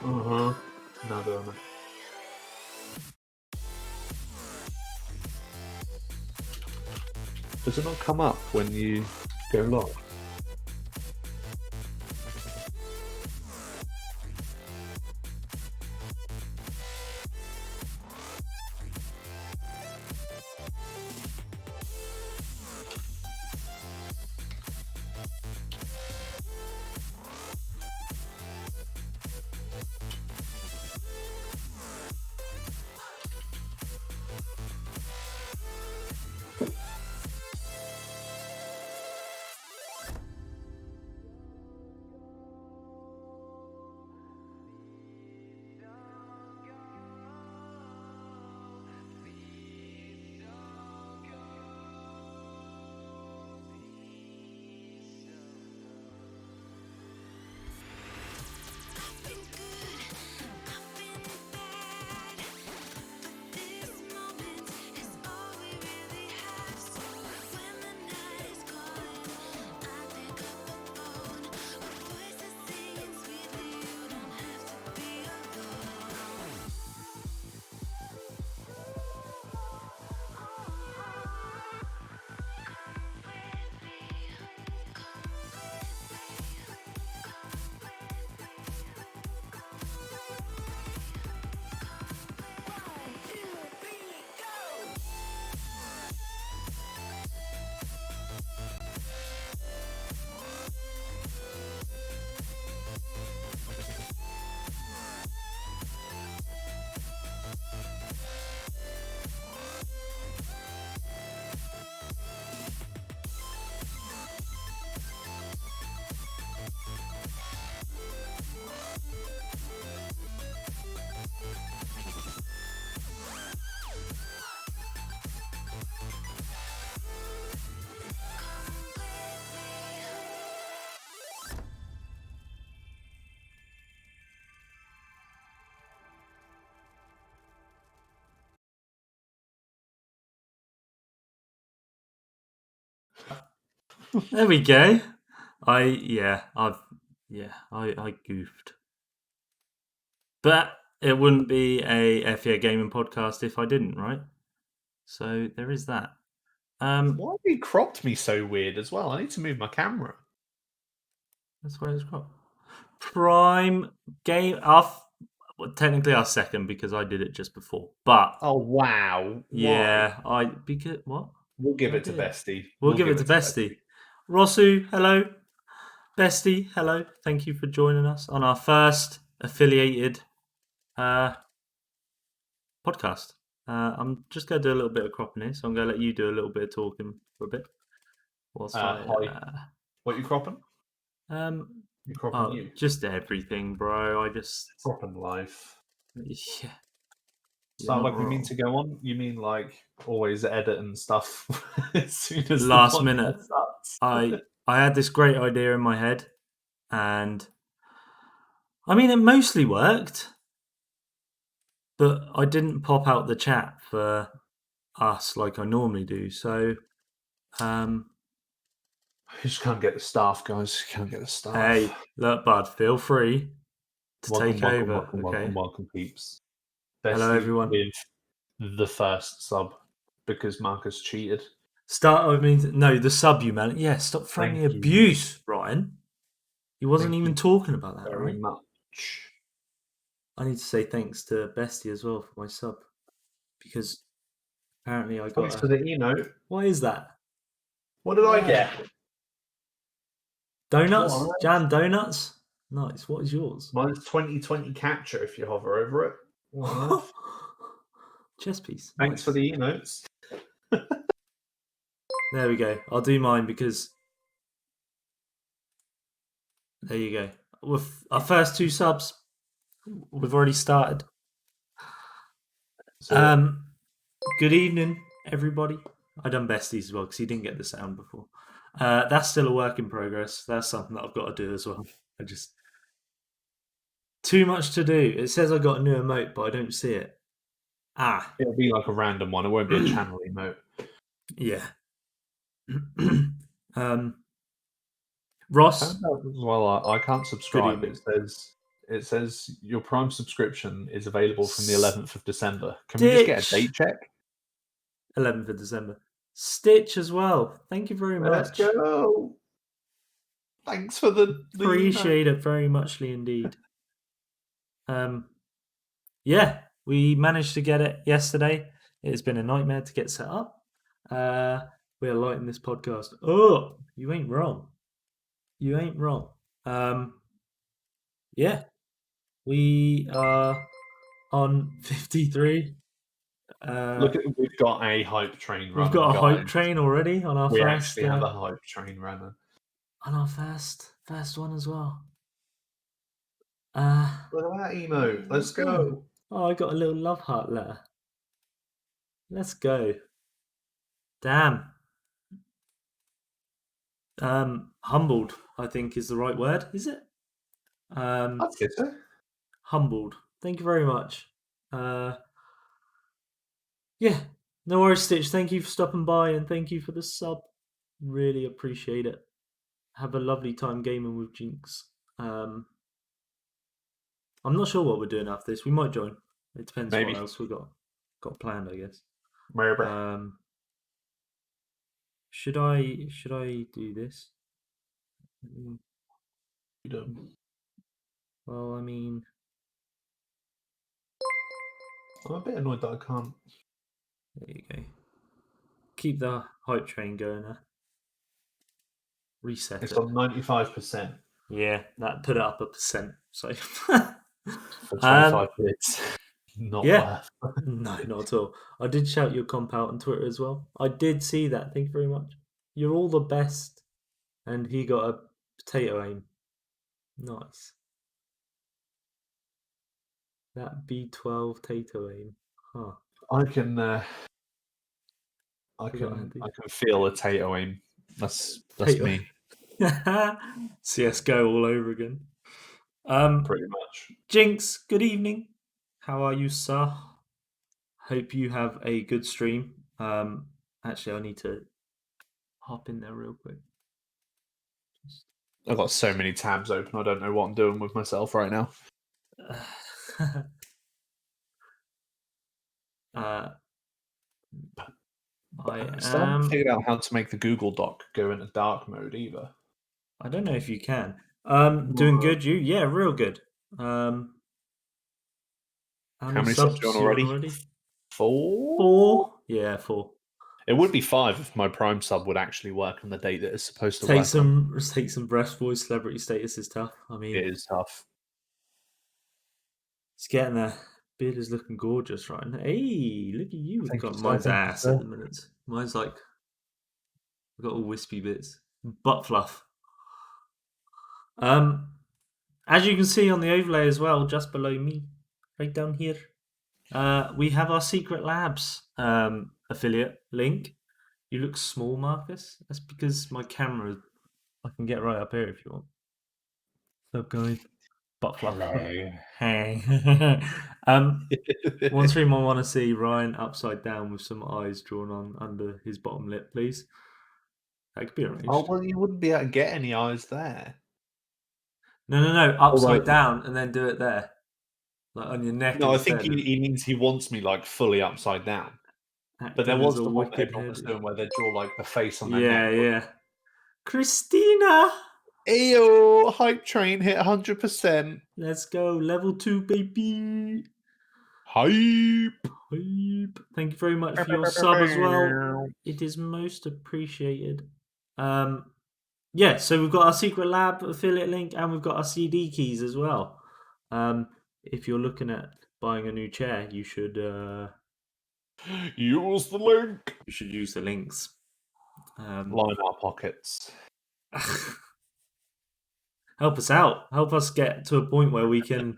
No, don't know. Does it not come up when you go live? There we go. I goofed. But it wouldn't be a FA Gaming podcast if I didn't, right? So there is that. Why have you cropped me so weird as well? I need to move my camera. That's why it's cropped. Prime game technically our second because I did it just before. But oh wow, yeah, why? what? We'll give it to Bestie. We'll give it to Bestie. Rosu, hello. Bestie, hello. Thank you for joining us on our first affiliated podcast. I'm just going to do a little bit of cropping here, so I'm going to let you do a little bit of talking for a bit. Whilst Hi. What you cropping? You cropping you? Just everything, bro. I just cropping life. Yeah. Sound like we mean to go on? You mean like always edit and stuff as soon as last minute starts? I had this great idea in my head, and I mean it mostly worked, but I didn't pop out the chat for us like I normally do. So you just can't get the staff, guys. You can't get the staff. Hey, look, bud, feel free to take over. Welcome, peeps. Hello, everyone. With the first sub because Marcus cheated. The sub you meant. Yeah, stop throwing the abuse, Ryan. He wasn't even talking about that, very right? much. I need to say thanks to Bestie as well for my sub because apparently I got. Thanks for the emote. What is that? What did I get? Donuts? Jam donuts? Nice. What is yours? Mine's 2020 capture if you hover over it. What chess piece. Thanks for the emotes. There we go. I'll do mine because there you go. With our first two subs, we've already started. Good evening, everybody. I done besties as well because he didn't get the sound before. That's still a work in progress. That's something that I've got to do as well. I just too much to do. It says I got a new emote, but I don't see it. It'll be like a random one. It won't be a channel emote. Yeah. Ross. Well, I can't subscribe. It says it says your Prime subscription is available from the 11th of December. Can we just get a date check? 11th of December. Stitch as well. Thank you very Let's much. go. Thanks for the Appreciate it very muchly indeed. Yeah, we managed to get it yesterday. It has been a nightmare to get set up. We are lighting this podcast. Oh, you ain't wrong. You ain't wrong. Yeah, we are on 53. Look, we've got a hype train running. We've got a guys. hype train already on our We first. actually have a hype train running. On our first one as well. Look at that emote. Let's go. Oh, I got a little love heart letter. Let's go. Damn. Humbled, I think, is the right word. Is it? That's good, sir. Humbled. Thank you very much. Yeah, no worries, Stitch. Thank you for stopping by and thank you for the sub. Really appreciate it. Have a lovely time gaming with Jinx. I'm not sure what we're doing after this. We might join. It depends Maybe. what else we got planned, I guess. Maybe. Should I do this? You don't. Well, I mean, I'm a bit annoyed that I can't. there you go. Keep the hype train going. Reset it's it. on 95%. Yeah, that put it up 1%. So for 25 bits. Not worth. No, not at all. I did shout your comp out on Twitter as well. I did see that. Thank you very much. You're all the best. And he got a potato aim. Nice. That B12 potato aim. Huh. I can feel a potato aim. That's me. CS:GO all over again. Pretty much. Jinx, good evening. How are you, sir? Hope you have a good stream. Actually, I need to hop in there real quick. I've got so many tabs open. I don't know what I'm doing with myself right now. I haven't figured out how to make the Google Doc go into dark mode either. I don't know if you can. Doing good, you? Yeah, real good. How many subs you on already? 4? 4? Yeah, 4. It would be 5 if my Prime sub would actually work on the date that it's supposed to Take work. some breast voice. Celebrity status is tough. I mean, it is tough. It's getting there. Beard is looking gorgeous right now. Hey, look at you. Mine's ass at the minute. Mine's like, I've got all wispy bits. Butt fluff. As you can see on the overlay as well, just below me, right down here, we have our Secret Labs affiliate link. You look small, Marcus. That's because my camera, I can get right up here if you want. What's up, guys? Butt fluff. Hello. Hey. One stream I want to see Ryan upside down with some eyes drawn on under his bottom lip, please. That could be arranged. Oh, well, you wouldn't be able to get any eyes there. No. Upside down and then do it there. Like on your neck. No, I think he means he wants me like fully upside down. But there was the one that everyone was doing where they draw like the face on their neck. Yeah. Christina! Ayo, hype train hit 100%. Let's go. Level 2, baby. Hype. Thank you very much for your sub as well. It is most appreciated. Yeah, so we've got our Secret Lab affiliate link and we've got our CD keys as well. If you're looking at buying a new chair, you should use the link. You should use the links. Line our pockets. Help us out. Help us get to a point where we can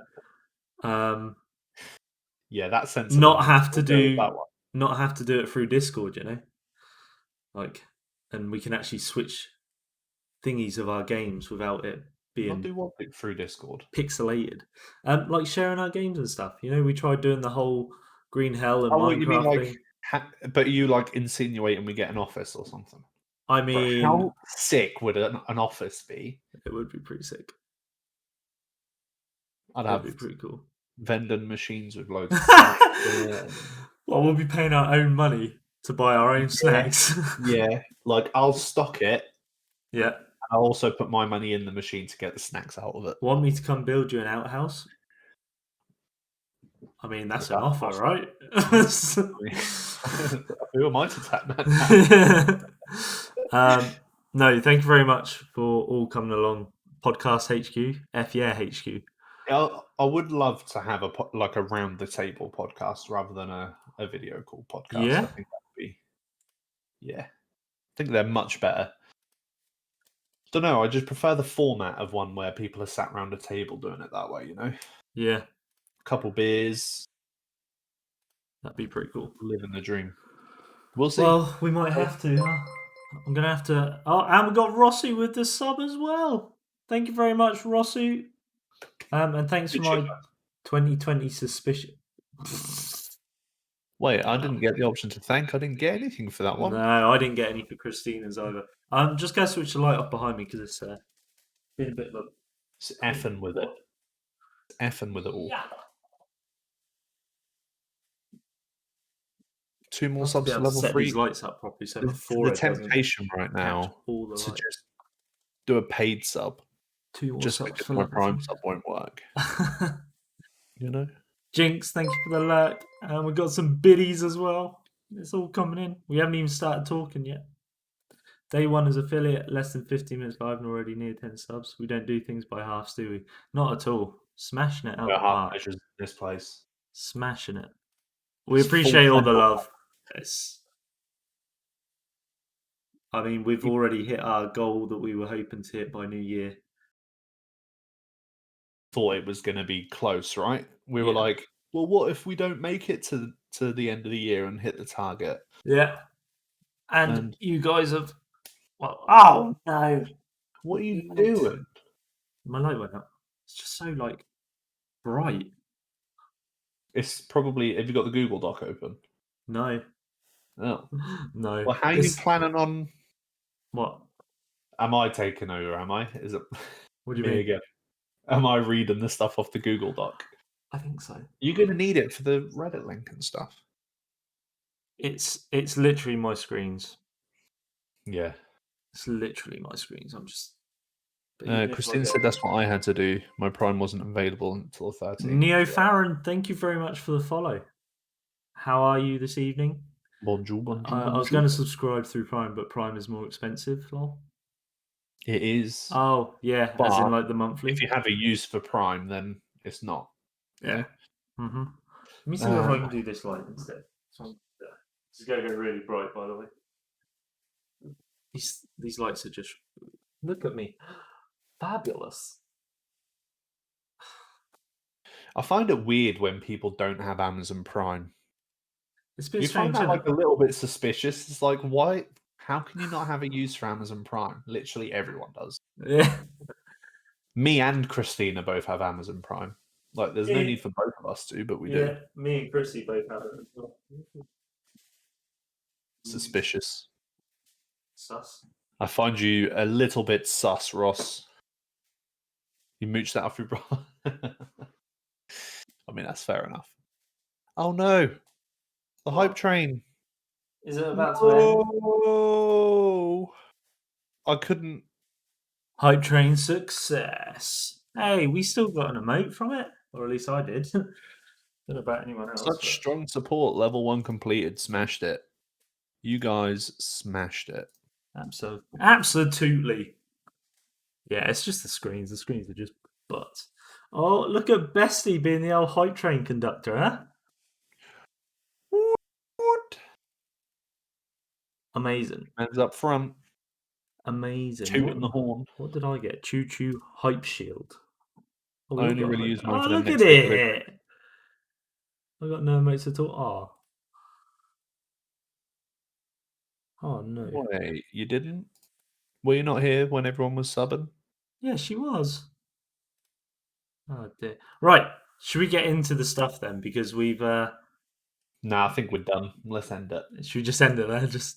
yeah, that sense not have to do it through Discord, you know? Like, and we can actually switch thingies of our games without it being through Discord pixelated. Like sharing our games and stuff. You know, we tried doing the whole Green Hell and Minecraft you mean like, thing. But you like insinuating we get an office or something? I mean, how sick would an office be? It would be pretty sick. I'd That'd have be pretty cool. vending machines with loads of snacks in it. Well, we'll be paying our own money to buy our own snacks. Yeah, like I'll stock it. Yeah. I'll also put my money in the machine to get the snacks out of it. Want me to come build you an outhouse? I mean, that's an offer, right? Who am I to tap that down? No, thank you very much for all coming along. Podcast HQ, HQ. I would love to have like a round the table podcast rather than a video call podcast. Yeah, I think that would be, I think they're much better. Don't know. I just prefer the format of one where people are sat around a table doing it that way. Yeah, A couple beers, that'd be pretty cool. living the dream. We'll see. Well, we might have to. I'm gonna have to. Oh, and we got Rossi with the sub as well. Thank you very much, Rossi. And thanks for my 2020 suspicion. Wait, I didn't get the option to thank. I didn't get anything for that one. No, I didn't get any for Christina's either. I'm just gonna switch the light off behind me because it's been a bit of a. It's effing with it. It's effing with it all. Yeah. 2 more subs to level 3. These lights up properly, so the temptation right now all the to light. just do a paid sub. 2 more just subs because for my level Prime 3. sub won't work. Jinx, thank you for the alert. And we've got some biddies as well. It's all coming in. We haven't even started talking yet. Day 1 as affiliate, less than 15 minutes live and already near 10 subs. We don't do things by halves, do we? Not at all. Smashing it out the park. Measures in this place. Smashing it. We appreciate all the love. I mean, we've already hit our goal that we were hoping to hit by New Year. Thought it was going to be close, right? We were like, well, what if we don't make it to the end of the year and hit the target? Yeah. And you guys have... Well, oh, no. What are you doing? My light went up. It's just so, bright. It's probably... Have you got the Google Doc open? No. Oh. No. Well, how are you planning on... What? Am I taking over, am I? Is it what do you mean? Again? Am I reading the stuff off the Google Doc? I think so. You're going to need it for the Reddit link and stuff. It's literally my screens. Yeah. It's literally my screens. I'm just... Christine said that's what I had to do. My Prime wasn't available until 13. Neo Farron, thank you very much for the follow. How are you this evening? Bonjour, bonjour. I was going to subscribe through Prime, but Prime is more expensive, lol. It is. Oh, yeah, but as in the monthly. If you have a use for Prime, then it's not. Yeah. Mm-hmm. Let me see if I can do this light instead. This is going to go really bright, by the way. These lights are just... Look at me. Fabulous. I find it weird when people don't have Amazon Prime. It's a bit you strange, find that a little bit suspicious. It's like, why? How can you not have a use for Amazon Prime? Literally everyone does. Yeah. Me and Christina both have Amazon Prime. There's no need for both of us to, but we do. Yeah, me and Chrissy both have it as well. Suspicious. Sus. I find you a little bit sus, Ross. You mooch that off your bra. I mean, that's fair enough. Oh no! The hype train. Is it about to end? Oh! I couldn't. Hype train success. Hey, we still got an emote from it, or at least I did. Don't know about anyone else. Such strong support. Level 1 completed. Smashed it. You guys smashed it. Absolutely. Yeah, it's just the screens. The screens are just butts. Oh, look at Bestie being the old hype train conductor, huh? What? Amazing. Hands up front. Amazing. Tooting the horn. What did I get? Choo Choo Hype Shield. I only really use mine for the look next at it. I got no emotes at all. Oh no. Wait, you didn't? Were you not here when everyone was subbing? Yeah, she was. Oh dear. Right. Should we get into the stuff then? Because we've Nah, I think we're done. Let's end it. Should we just end it there? Just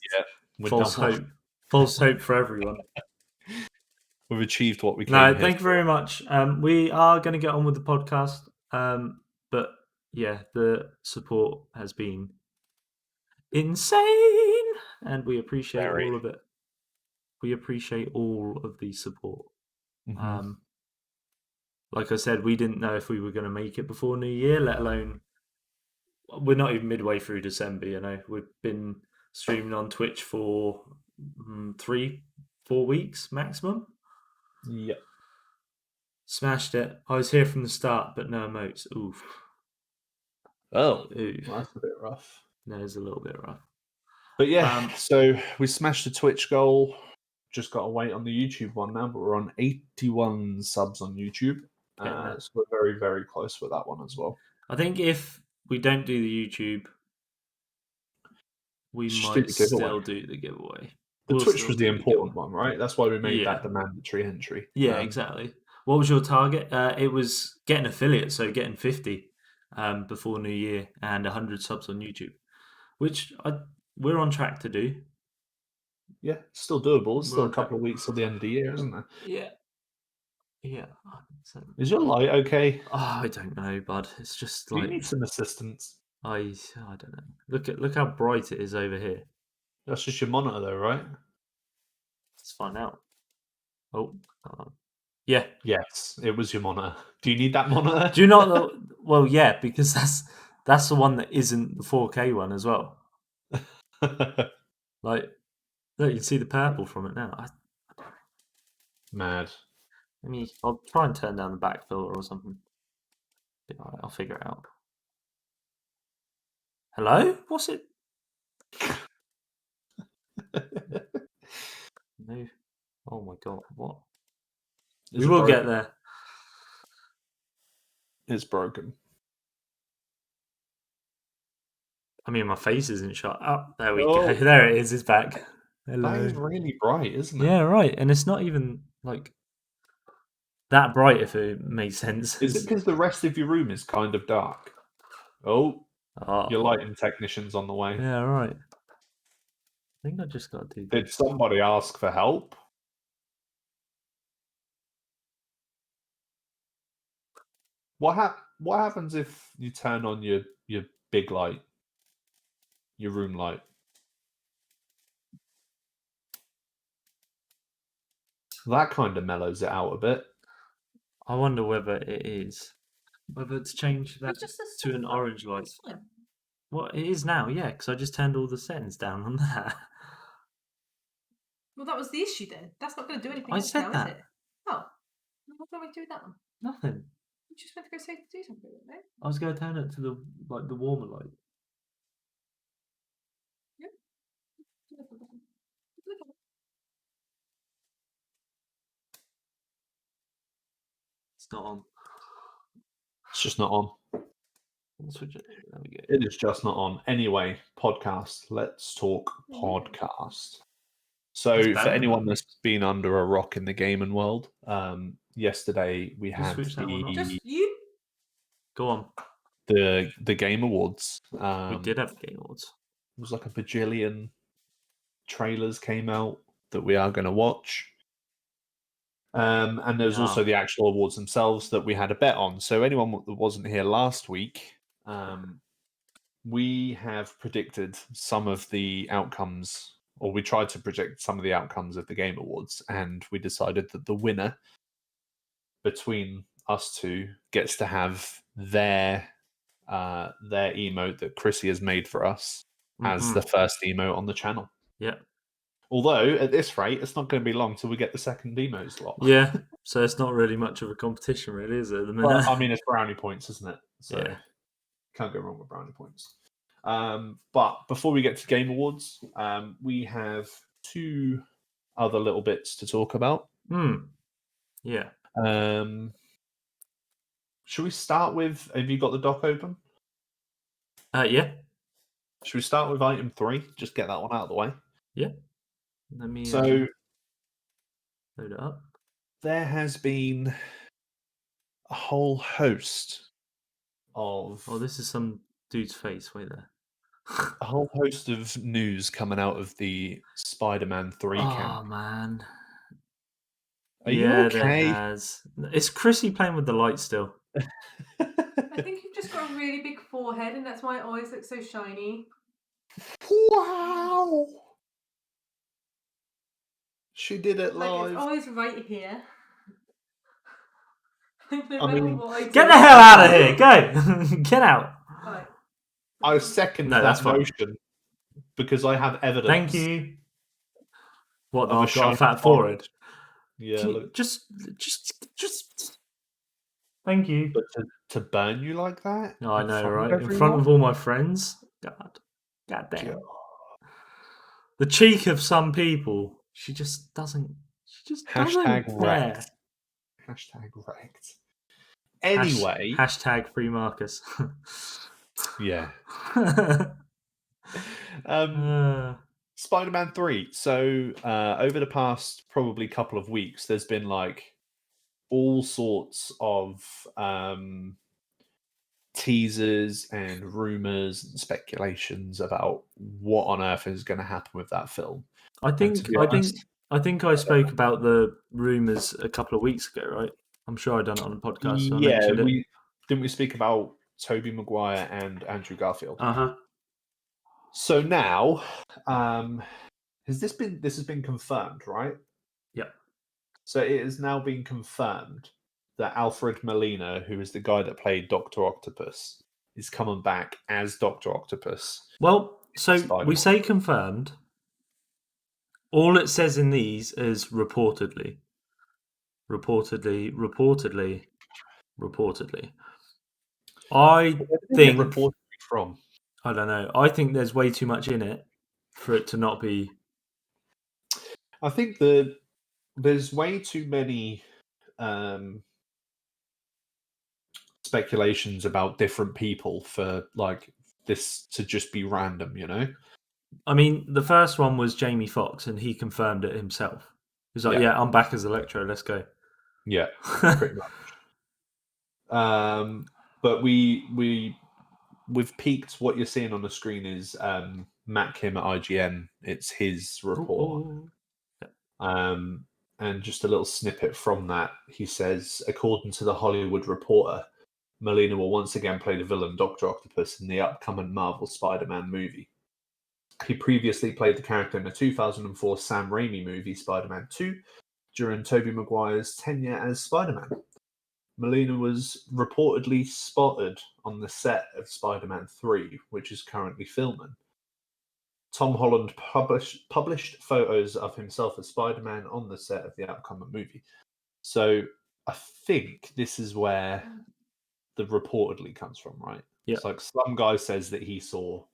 we're false done. hope. False hope for everyone. We've achieved what we came No, here thank you for. very much. We are going to get on with the podcast, but yeah, the support has been insane, and we appreciate Very. all of it. We appreciate all of the support. Mm-hmm. Like I said, we didn't know if we were going to make it before New Year, let alone we're not even midway through December. You know, we've been streaming on Twitch for 3-4 weeks maximum. Yep. Smashed it. I was here from the start, but no emotes. Oof. Oh, Oof. well, that's a bit rough. No, it's a little bit rough. But yeah, so we smashed the Twitch goal. Just got to wait on the YouTube one now, but we're on 81 subs on YouTube. So we're very, very close with that one as well. I think if we don't do the YouTube, we Just do might the giveaway. still do the giveaway. The We'll Twitch still was do the important giveaway. one, right? That's why we made Yeah. that the mandatory entry. Yeah, exactly. What was your target? It was getting affiliate, so getting 50 before New Year and 100 subs on YouTube, which we're on track to do. Yeah, still doable. It's We're still a on track. couple of weeks till the end of the year, isn't there? Yeah. Yeah. Is your light okay? Oh, I don't know, bud. It's just Do you like need some assistance? I don't know. Look how bright it is over here. That's just your monitor, though, right? Let's find out. Oh, yeah. Yes, it was your monitor. Do you need that monitor? Do you not know? Well, yeah, because that's the one that isn't the 4K one as well. Like, look, you can see the purple from it now. Mad. I'll try and turn down the back filter or something. All right, I'll figure it out. Hello? What's it? No. Oh my god! What? We will get there. It's broken. I mean, my face isn't shut up. There we Oh. go. There it is. It's back. Hello. That is really bright, isn't it? Yeah, right. And it's not even like that bright, if it makes sense. Is it because the rest of your room is kind of dark? Oh, Oh, your lighting technician's on the way. yeah, right. I think I just got to do Did this. somebody ask for help? What happens if you turn on your big light, your room light? That kind of mellows it out a bit. I wonder whether it is. Whether it's changed that to an orange light. Well, it is now, yeah, because I just turned all the settings down on that. Well, that was the issue then. That's not going to do anything I else said now, that. is it? Oh. What do I do with that one? Nothing. You just went to go say to do something with it, no? I was going to turn it to the warmer light. Yeah. It's not on. It's just not on. I'll switch it. There we go. It is just not on. Anyway, podcast. Let's talk podcast. So, for anyone that's been under a rock in the gaming world, yesterday we had Just you? Go on. the Game Awards. We did have Game Awards. It was like a bajillion trailers came out that we are going to watch. And there's also the actual awards themselves that we had a bet on. So anyone that wasn't here last week, we have predicted some of the outcomes, or we tried to predict some of the outcomes of the Game Awards, and we decided that the winner between us two gets to have their emote that Chrissy has made for us as the first emote on the channel. Yeah. Although at this rate, it's not going to be long till we get the second emote slot. Yeah. So it's not really much of a competition, really, is it? At the minute. Well, I mean, it's brownie points, isn't it? So yeah. Can't go wrong with brownie points. But before we get to Game Awards, we have two other little bits to talk about. Yeah. Should we start with? Have you got the doc open? Yeah. Should we start with item 3? Just get that one out of the way. Yeah. Let me load it up. There has been a whole host of. Oh, this is some dude's face. Wait there. A whole host of news coming out of the Spider-Man 3 camp. Oh man. Are you Yeah, okay? there has. It's Chrissy playing with the light still. I think you've just got a really big forehead, and that's why your eyes look so shiny. Wow! She did it Like live. it's always right here. No I matter mean, what I do. Get the hell out of here! Go! Get out! Right. I second No, that's that fine. notion because I have evidence. Thank you. What? Of I've got a shiny fat forehead. Yeah, Can you look. just. Thank you. But to burn you like that? Oh, I in know, front of right? In front of everyone? all my friends. God damn. God. The cheek of some people. She just doesn't. She just Hashtag doesn't care. wrecked. Hashtag wrecked. Anyway, Hashtag free Marcus. yeah. Uh, Spider-Man 3. So over the past probably couple of weeks, there's been like all sorts of teasers and rumors and speculations about what on earth is going to happen with that film. I think I spoke about the rumors a couple of weeks ago, right? I'm sure I done it on a podcast. So I Yeah, mentioned it. didn't we speak about Tobey Maguire and Andrew Garfield? Uh-huh. So now, this has been confirmed, right? Yep. So it has now been confirmed that Alfred Molina, who is the guy that played Dr. Octopus, is coming back as Dr. Octopus. Well, so Spider-Man. we say confirmed. All it says in these is reportedly. Reportedly. I Where did it think reportedly from? I don't know. I think there's way too much in it for it to not be. I think that there's way too many speculations about different people for like this to just be random, you know? I mean, the first one was Jamie Foxx, and he confirmed it himself. He's like, Yeah. "Yeah, I'm back as Electro. Let's go." Yeah, pretty much. But we've peaked. What you're seeing on the screen is Matt Kim at IGN. It's his report. And just a little snippet from that. He says, according to the Hollywood Reporter, Molina will once again play the villain Dr. Octopus in the upcoming Marvel Spider-Man movie. He previously played the character in the 2004 Sam Raimi movie Spider-Man 2 during Tobey Maguire's tenure as Spider-Man. Molina was reportedly spotted on the set of Spider-Man 3, which is currently filming. Tom Holland published photos of himself as Spider-Man on the set of the upcoming movie. So I think this is where the reportedly comes from, right? Yeah. It's like some guy says that he saw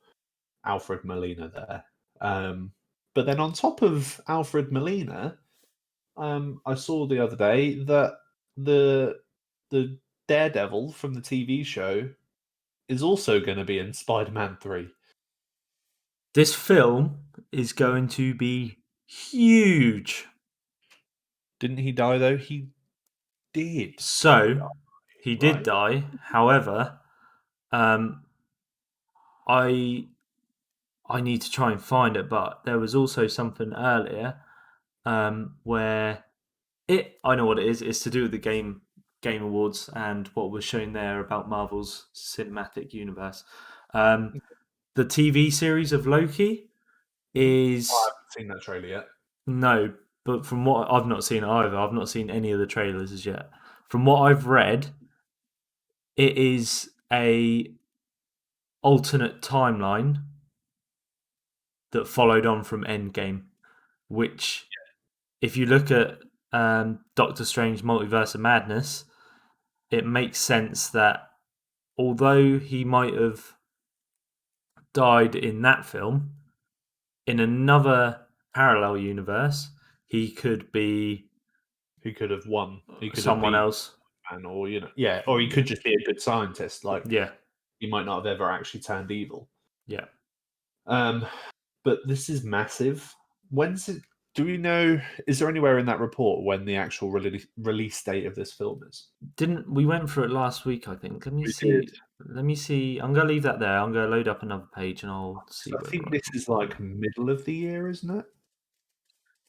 Alfred Molina there. But then on top of Alfred Molina, I saw the other day that the Daredevil from the TV show is also going to be in Spider-Man 3. This film is going to be huge. Didn't he die though? He did. So he did Right. die. However, I need to try and find it, but there was also something earlier where I know what it is. It's to do with the Game Awards and what was shown there about Marvel's cinematic universe. The TV series of Loki is I haven't seen that trailer yet. no, but from what I've not seen either, I've not seen any of the trailers as yet. From what I've read, it is a alternate timeline that followed on from Endgame, which, if you look at Doctor Strange Multiverse of Madness, it makes sense that although he might have died in that film, in another parallel universe, he could be He could have won. He could someone have else. beaten, or or he could just be a good scientist. Like Yeah, he might not have ever actually turned evil. yeah. But this is massive. When's it? Do we know? Is there anywhere in that report when the actual release date of this film is? Didn't we went through it last week? I think. Let me We see. did. Let me see. I'm gonna leave that there. I'm gonna load up another page and I'll see. I think this is like middle of the year, isn't it?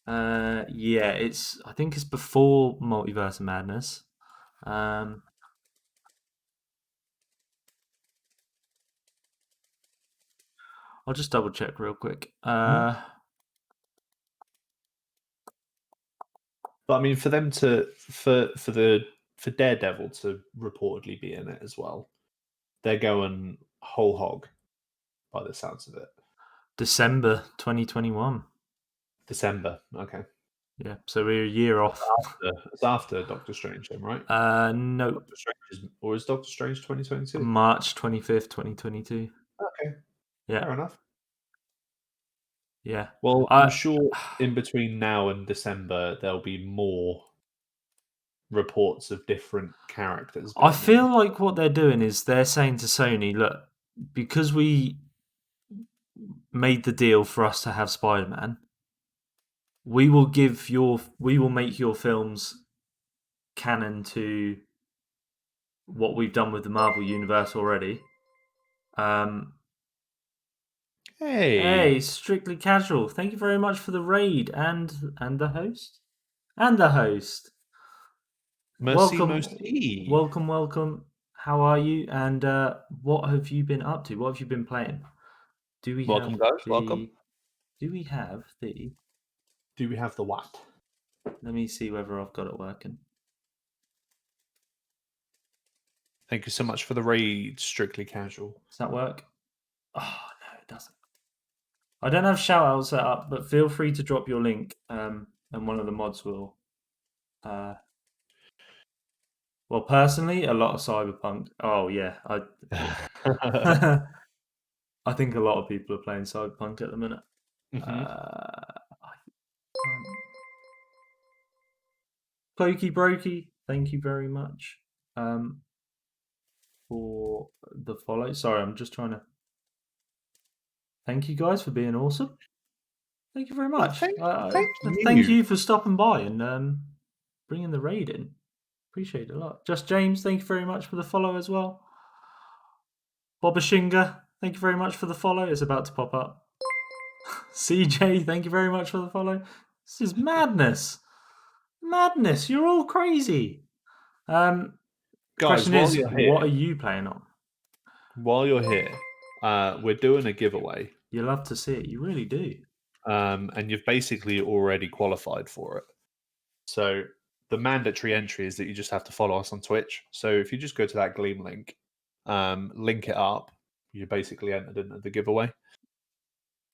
Yeah, I think it's before Multiverse of Madness. I'll just double check real quick. But I mean, for them to for Daredevil to reportedly be in it as well, they're going whole hog by the sounds of it. December 2021. December, okay. Yeah, so we're a year off. It's after Doctor Strange, then, right? No, Doctor Strange is Doctor Strange 2022? March 25th, 2022. Okay, Yeah, fair enough. yeah. Well, I'm sure in between now and December there'll be more reports of different characters. I being feel in. like what they're doing is they're saying to Sony, look, because we made the deal for us to have Spider-Man, we will make your films canon to what we've done with the Marvel Universe already. Hey, Strictly Casual. Thank you very much for the raid and the host. And the host. Merci. Welcome. How are you? And what have you been up to? What have you been playing? Welcome, guys. Welcome. Do we have the... Do we have the what? Let me see whether I've got it working. Thank you so much for the raid, Strictly Casual. Does that work? Oh, no, it doesn't. I don't have shout-outs set up, but feel free to drop your link, and one of the mods will... Well, personally, a lot of Cyberpunk. Oh, yeah. I think a lot of people are playing Cyberpunk at the minute. Pokey Brokey, thank you very much for the follow. Sorry, I'm just trying to... Thank you guys for being awesome. Thank you very much. Thank you for stopping by and bringing the raid in. Appreciate it a lot. Just James, thank you very much for the follow as well. Bobashinga, thank you very much for the follow. It's about to pop up. CJ, thank you very much for the follow. This is madness. Madness. You're all crazy. Guys, question is, what are you playing on? While you're here, we're doing a giveaway. You love to see it. You really do. And you've basically already qualified for it. So the mandatory entry is that you just have to follow us on Twitch. So if you just go to that Gleam link, link it up, you basically entered into the giveaway.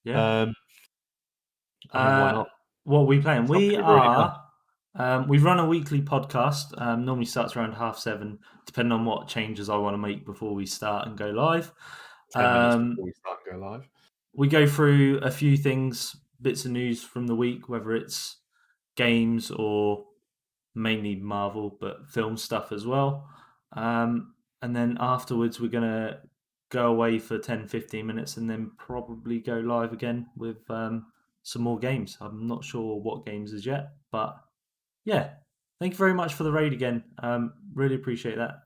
Yeah. I mean, why not? What are we playing? We run a weekly podcast. Normally starts around 7:30, depending on what changes I want to make before we start and go live. 10 minutes before we start and go live. We go through a few things, bits of news from the week, whether it's games or mainly Marvel, but film stuff as well. And then afterwards, we're going to go away for 10-15 minutes and then probably go live again with some more games. I'm not sure what games as yet, but yeah. Thank you very much for the raid again. Really appreciate that.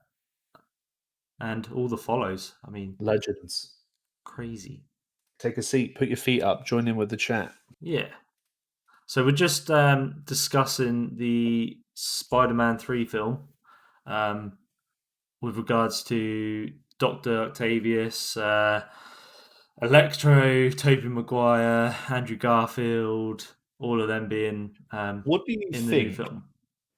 And all the follows. I mean, legends. Crazy. Take a seat, put your feet up, join in with the chat. Yeah. So we're just discussing the Spider-Man 3 film with regards to Dr. Octavius, Electro, Tobey Maguire, Andrew Garfield, all of them being what do you in think the new film.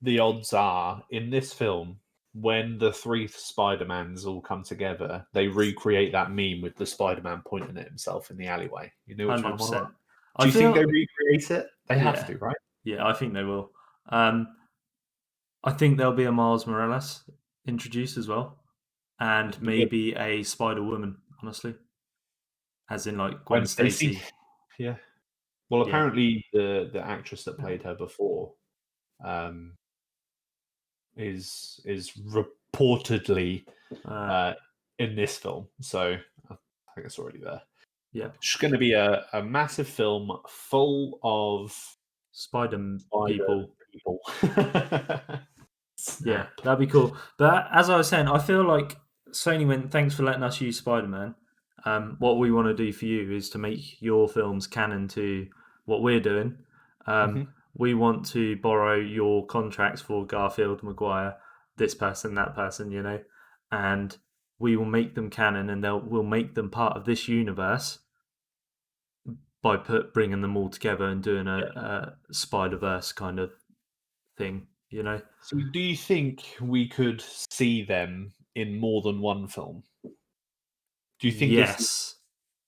The odds are in this film when the three Spider-Mans all come together, they recreate that meme with the Spider-Man pointing at himself in the alleyway. You know which 100%. One I'm on? Do you think they recreate it? They have to, right? Yeah, I think they will. I think there'll be a Miles Morales introduced as well. And maybe a Spider-Woman, honestly. As in like Gwen Stacy. Yeah. Well, apparently the actress that played her before is reportedly in this film. So I think it's already there. Yeah. It's going to be a massive film full of spider people. Yeah, that'd be cool. But as I was saying, I feel like Sony went, thanks for letting us use Spider-Man. What we want to do for you is to make your films canon to what we're doing. We want to borrow your contracts for Garfield, Maguire, this person, that person, and we will make them canon, and we'll make them part of this universe by bringing them all together and doing a Spider-Verse kind of thing, So, do you think we could see them in more than one film? Do you think this is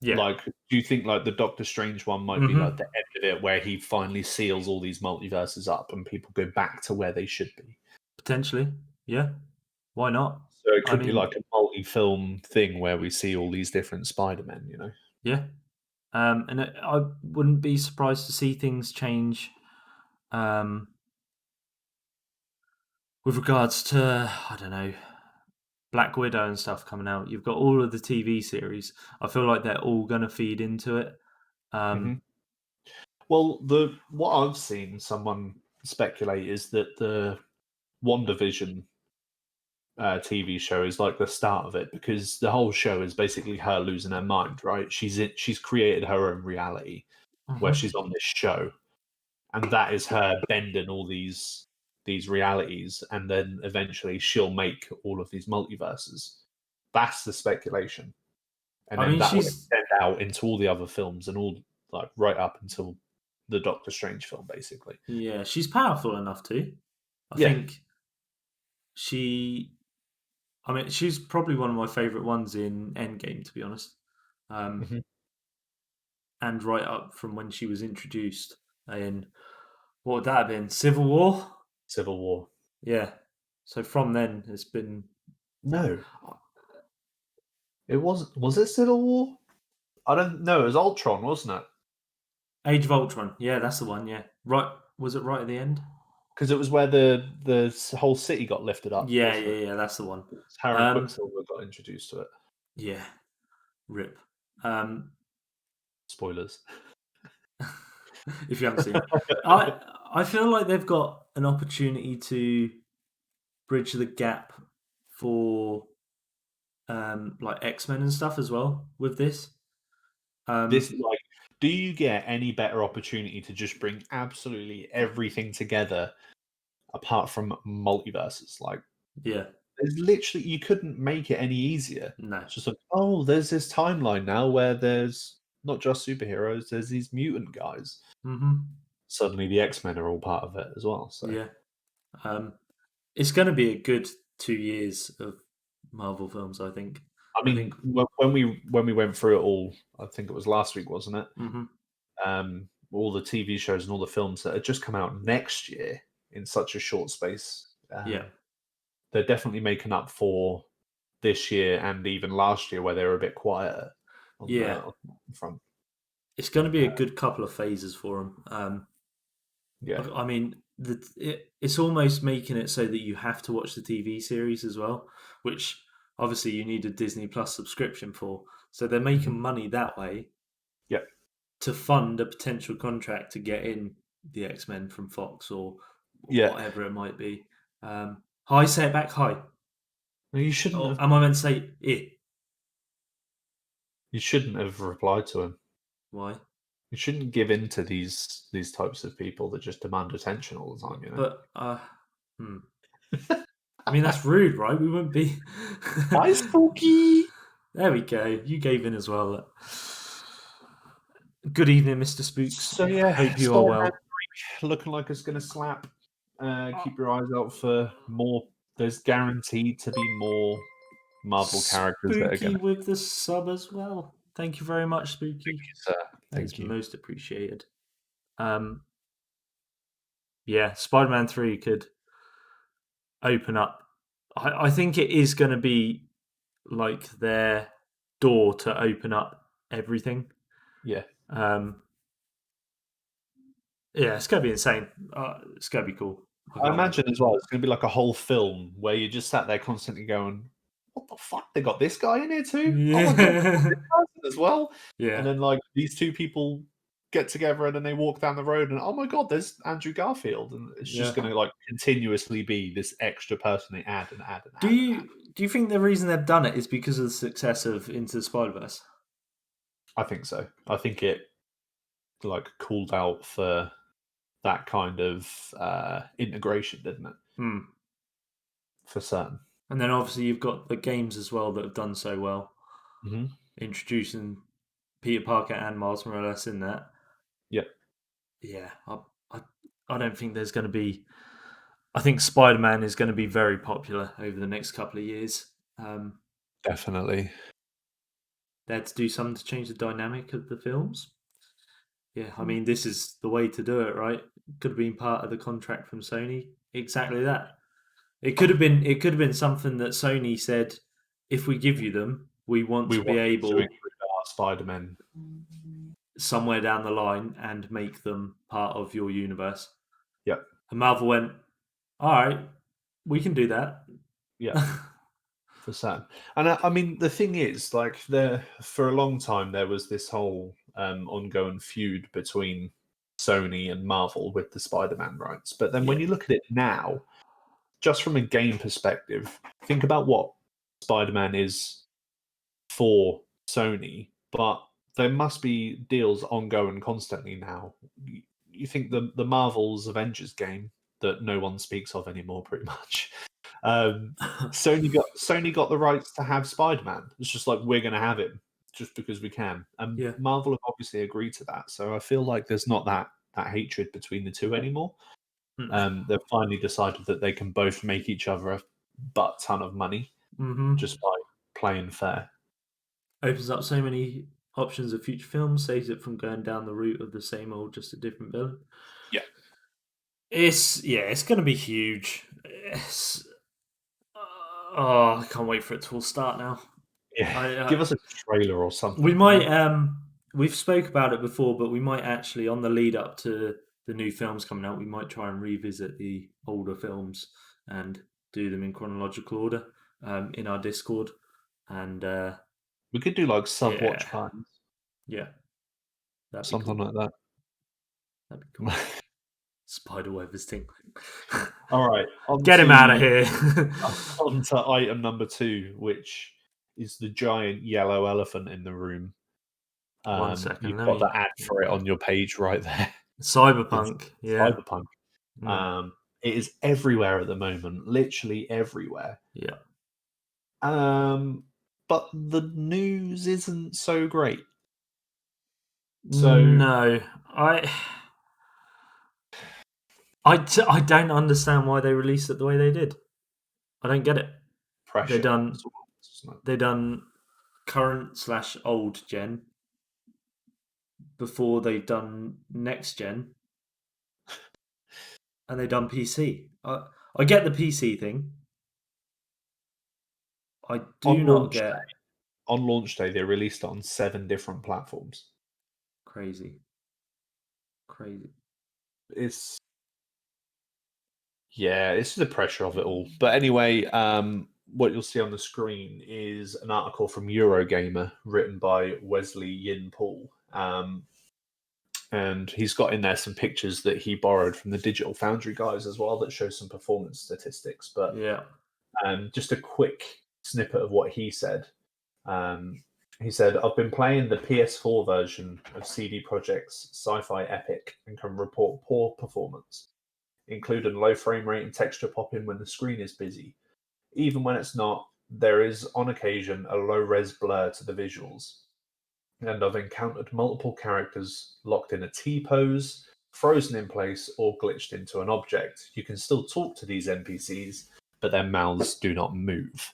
Yes. Yeah. like? Do you think like the Doctor Strange one might be like the end of it, where he finally seals all these multiverses up and people go back to where they should be? Potentially, yeah. Why not? So it could be like a multi-film thing where we see all these different Spider-Men, Yeah. And I wouldn't be surprised to see things change with regards to, I don't know, Black Widow and stuff coming out. You've got all of the TV series. I feel like they're all going to feed into it. Well, what I've seen someone speculate is that the WandaVision TV show is like the start of it, because the whole show is basically her losing her mind, right? She's created her own reality where she's on this show, and that is her bending all these realities, and then eventually she'll make all of these multiverses. That's the speculation, and then that will extend out into all the other films and all like right up until the Doctor Strange film, basically. Yeah, she's powerful enough to. I think she's probably one of my favourite ones in Endgame, to be honest. And right up from when she was introduced in, what would that have been? Civil War? Civil War. Yeah. So from then, it's been... No. It wasn't. Was it Civil War? I don't know. It was Ultron, wasn't it? Age of Ultron. Yeah, that's the one, yeah. Right. Was it right at the end? Because it was where the whole city got lifted up. Yeah, that's the one. Harry Quicksilver got introduced to it. Yeah. Rip. Spoilers. If you haven't seen it. I feel like they've got an opportunity to bridge the gap for like X-Men and stuff as well with this. This is like, do you get any better opportunity to just bring absolutely everything together apart from multiverses? Like, yeah, there's literally, you couldn't make it any easier. no, It's just like, oh, there's this timeline now where there's not just superheroes, there's these mutant guys. Suddenly the X-Men are all part of it as well. So yeah, it's going to be a good 2 years of Marvel films, I think. I mean, when we went through it all, I think it was last week, wasn't it? All the TV shows and all the films that had just come out next year in such a short space. They're definitely making up for this year and even last year where they were a bit quieter on the front. It's going to be a good couple of phases for them. I mean, it's almost making it so that you have to watch the TV series as well, which obviously you need a Disney Plus subscription for. So they're making money that way. Yeah. To fund a potential contract to get in the X-Men from Fox or whatever it might be. Hi, say it back. Hi. No, you shouldn't. Have... Am I meant to say it? You shouldn't have replied to him. Why? You shouldn't give in to these types of people that just demand attention all the time. But I mean, that's rude, right? We wouldn't be. Hi, Spooky. There we go. You gave in as well. Good evening, Mr. Spooks. So yeah, hope you are well. Looking like it's going to slap. Keep your eyes out for more. There's guaranteed to be more Marvel characters that are going to... with the sub as well. Thank you very much, Spooky. Thank you, sir. Thank you. Most appreciated. Yeah, Spider-Man 3 could open up. I think it is going to be like their door to open up everything. Yeah. Yeah, it's going to be insane. It's going to be cool. I imagine as well, it's going to be like a whole film where you just sat there constantly going, what the fuck? They got this guy in here too? Yeah. Oh my god, this person as well? Yeah. And then like these two people get together and then they walk down the road and oh my god, there's Andrew Garfield. And it's just going to like continuously be this extra person they add and add and add. Do you think the reason they've done it is because of the success of Into the Spider-Verse? I think so. I think it like called out for that kind of integration, didn't it? Hmm. For certain. And then obviously you've got the games as well that have done so well, introducing Peter Parker and Miles Morales in that. Yep. Yeah, I don't think there's going to be. I think Spider-Man is going to be very popular over the next couple of years. Definitely. They had to do something to change the dynamic of the films. Yeah, I mean, this is the way to do it, right? Could have been part of the contract from Sony. Exactly that. It could have been. It could have been something that Sony said, if we give you them, we want to be to able include our Spider-Man. somewhere down the line and make them part of your universe. Yep. And Marvel went, all right, we can do that. Yeah. For certain. And I mean, the thing is, like, for a long time there was this whole ongoing feud between Sony and Marvel with the Spider-Man rights. But then when Yeah. you look at it now, just from a game perspective, think about what Spider-Man is for Sony, but there must be deals ongoing constantly now. You think the Marvel's Avengers game that no one speaks of anymore, pretty much. Sony got the rights to have Spider-Man. It's just like, we're going to have him just because we can, and Yeah. Marvel have obviously agreed to that. So I feel like there's not that hatred between the two anymore. They've finally decided that they can both make each other a butt ton of money just by playing fair. Opens up so many options of future films, saves it from going down the route of the same old, just a different villain. Yeah. It's going to be huge. I can't wait for it to all start now. Yeah, give us a trailer or something. We might. We've spoke about it before, but we might actually, on the lead up to the new films coming out, we might try and revisit the older films and do them in chronological order in our Discord. And we could do like sub-watch parties. Yeah, that'd be something cool. like that. That'd be cool. Spiderweb is tinkling. All right, get him out of here. On to item number 2, which is the giant yellow elephant in the room. 1 second. You've got the ad for it on your page right there. Cyberpunk. Yeah. Cyberpunk. It is everywhere at the moment, literally everywhere. Yeah. But the news isn't so great. So no, I don't understand why they released it the way they did. I don't get it. Pressure. They done current/old gen before they've done next gen, and they've done PC. I get the PC thing. I do not get. On launch day, they released it on 7 different platforms. Crazy. It's the pressure of it all. But anyway, what you'll see on the screen is an article from Eurogamer written by Wesley Yin Paul. And he's got in there some pictures that he borrowed from the Digital Foundry guys as well that show some performance statistics. But just a quick snippet of what he said. He said, I've been playing the PS4 version of CD Projekt's Sci-Fi Epic and can report poor performance, including low frame rate and texture popping when the screen is busy. Even when it's not, there is on occasion a low-res blur to the visuals. And I've encountered multiple characters locked in a T-pose, frozen in place, or glitched into an object. You can still talk to these NPCs, but their mouths do not move.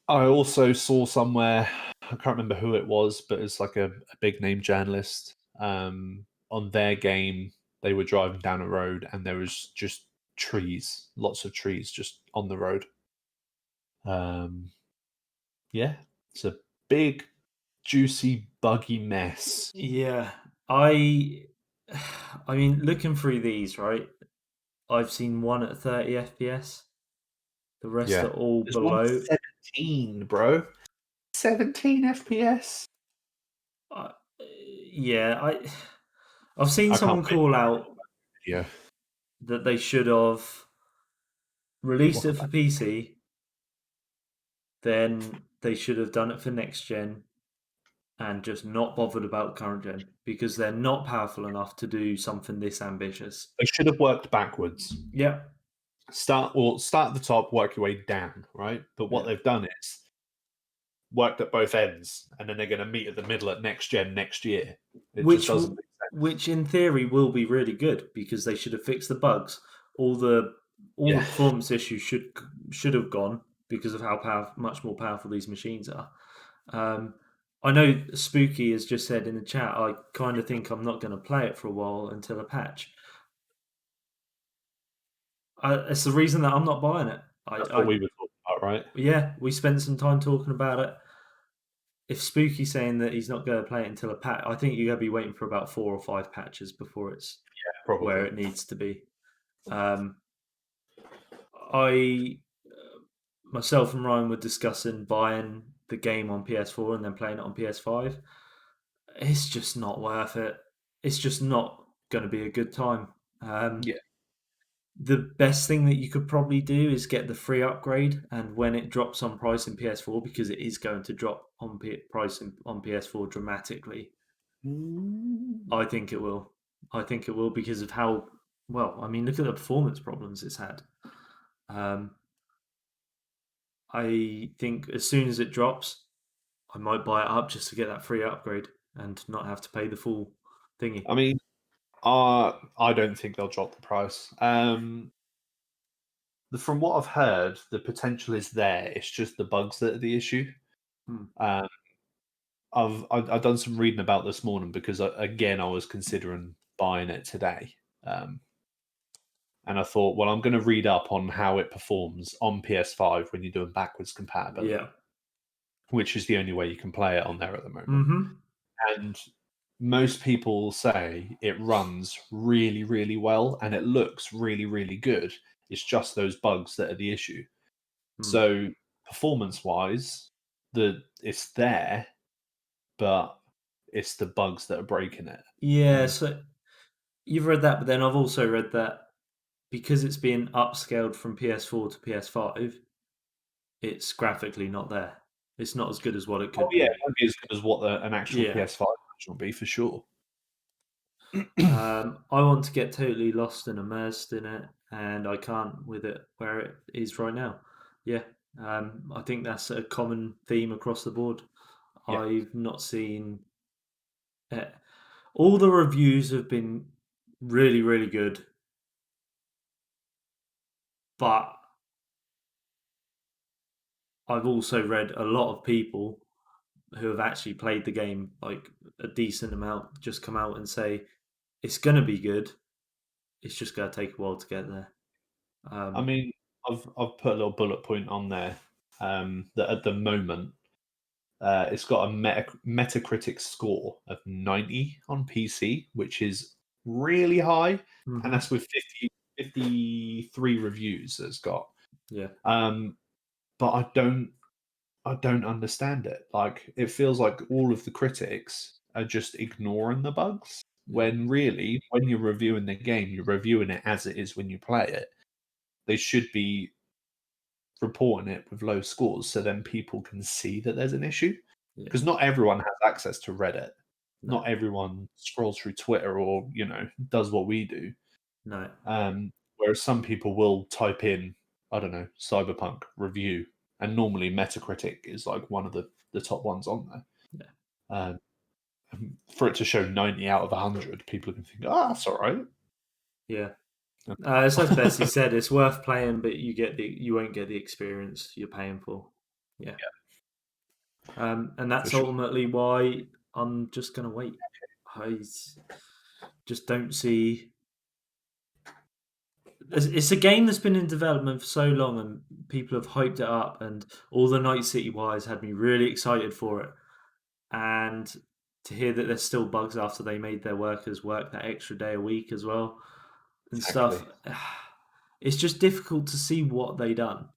I also saw somewhere, I can't remember who it was, but it's like a big name journalist. On their game, they were driving down a road and there was just trees, lots of trees just on the road. It's a big, juicy, buggy mess. Yeah, I mean, looking through these, right? I've seen one at 30 FPS. The rest are all There's below. 17, bro. 17 FPS. I've seen someone call out that they should have released it for PC. Then they should have done it for next gen, and just not bothered about current gen because they're not powerful enough to do something this ambitious. They should have worked backwards. Yeah. Start at the top, work your way down, right? But what Yeah. they've done is worked at both ends, and then they're going to meet at the middle at next gen next year. It just doesn't make sense. Which in theory will be really good because they should have fixed the bugs. All the performance issues should have gone because of how much more powerful these machines are. I know Spooky has just said in the chat, I kind of think I'm not going to play it for a while until a patch. It's the reason that I'm not buying it. That's what we were talking about, right? Yeah, we spent some time talking about it. If Spooky's saying that he's not going to play it until a patch, I think you're going to be waiting for about 4 or 5 patches before it's Probably where it needs to be. I myself and Ryan were discussing buying the game on PS4 and then playing it on PS5. It's just not worth it. It's just not going to be a good time. The best thing that you could probably do is get the free upgrade, and when it drops on price in PS4, because it is going to drop on price on PS4 dramatically, I think it will. I think it will because of how well. I mean, look at the performance problems it's had. I think as soon as it drops, I might buy it up just to get that free upgrade and not have to pay the full thingy. I mean, I don't think they'll drop the price. From what I've heard, the potential is there. It's just the bugs that are the issue. I've done some reading about this morning because again I was considering buying it today, and I thought, well, I'm going to read up on how it performs on PS5 when you're doing backwards compatibility, which is the only way you can play it on there at the moment. And most people say it runs really, really well and it looks really, really good. It's just those bugs that are the issue. So performance-wise, it's there, but it's the bugs that are breaking it. Yeah, so you've read that, but then I've also read that because it's being upscaled from PS4 to PS5, it's graphically not there. It's not as good as what it could be. It won't be as good as what an actual PS5 version will be for sure. I want to get totally lost and immersed in it, and I can't with it where it is right now. I think that's a common theme across the board. I've not seen all the reviews have been really, really good, but I've also read a lot of people who have actually played the game, like a decent amount, just come out and say it's going to be good. It's just going to take a while to get there. I mean, I've put a little bullet point on there that at the moment it's got a Metacritic score of 90 on PC, which is really high, and that's with 53 reviews that it's got. But I don't understand it. Like, it feels like all of the critics are just ignoring the bugs, when really, when you're reviewing the game, you're reviewing it as it is when you play it. They should be reporting it with low scores so then people can see that there's an issue. Because not everyone has access to Reddit. No. Not everyone scrolls through Twitter or, does what we do. No. Whereas some people will type in, I don't know, Cyberpunk review, and normally Metacritic is like one of the top ones on there. For it to show 90 out of 100, people can think, that's all right. Yeah. It's like Bessie said, it's worth playing, but you won't get the experience you're paying for. Yeah. And that's ultimately why I'm just going to wait. I just don't see. It's a game that's been in development for so long, and people have hyped it up, and all the Night City wires had me really excited for it. And to hear that there's still bugs after they made their workers work that extra day a week as well and stuff, it's just difficult to see what they done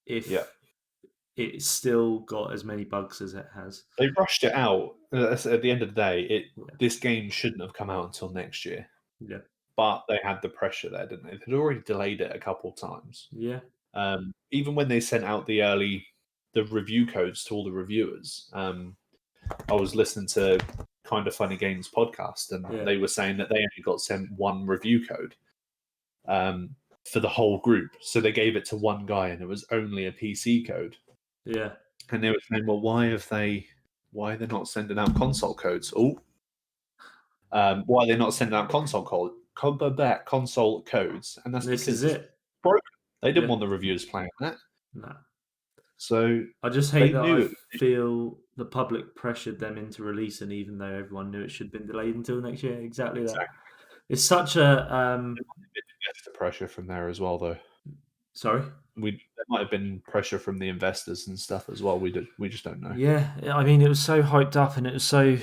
if it's still got as many bugs as it has. They rushed it out. At the end of the day, this game shouldn't have come out until next year. Yeah. But they had the pressure there, didn't they? They'd already delayed it a couple of times. Yeah. Even when they sent out the review codes to all the reviewers, I was listening to Kind of Funny Games podcast, and Yeah. they were saying that they only got sent one review code for the whole group. So they gave it to one guy, and it was only a PC code. Yeah. And they were saying, well, why are they not sending out console codes? Oh, why are they not sending out console codes? And that's This because is it. broken. They didn't Yeah. want the reviewers playing that. No. So I just they hate that knew I it. feel the public pressured them into releasing, even though everyone knew it should have been delayed until next year. Exactly that. Exactly. It's such a The pressure from there as well, though. sorry. There might have been pressure from the investors and stuff as well. We just don't know. Yeah, I mean, it was so hyped up, and it was so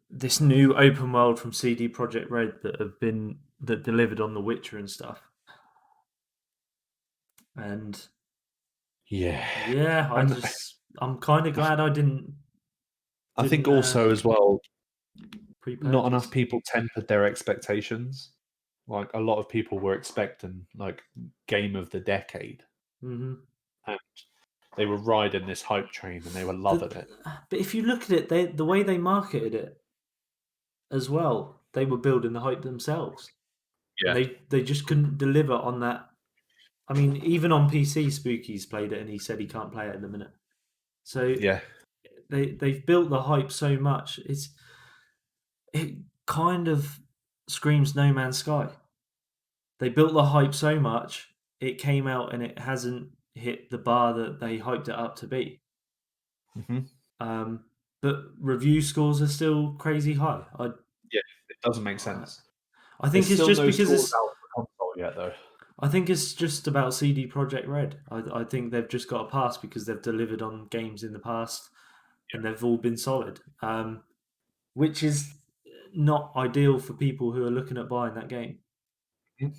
this new open world from CD Projekt Red that delivered on The Witcher and stuff. And Yeah, I'm kind of glad I didn't. I think also as well, not enough pre-purchase. people tempered their expectations. Like a lot of people were expecting like game of the decade, Mm-hmm. and they were riding this hype train and they were loving it. But if you look at it, the way they marketed it as well, they were building the hype themselves. Yeah. And they just couldn't deliver on that. I mean, even on PC, Spooky's played it and he said he can't play it in a minute. So Yeah, they've built the hype so much. It kind of screams No Man's Sky. They built the hype so much, it came out and it hasn't hit the bar that they hyped it up to be. mm-hmm. But review scores are still crazy high. Yeah, it doesn't make sense. I think There's it's still just no because scores it's. out for console yet, though. I think it's just about CD Projekt Red. I think they've just got a pass because they've delivered on games in the past, and they've all been solid. Which is not ideal for people who are looking at buying that game. Mm.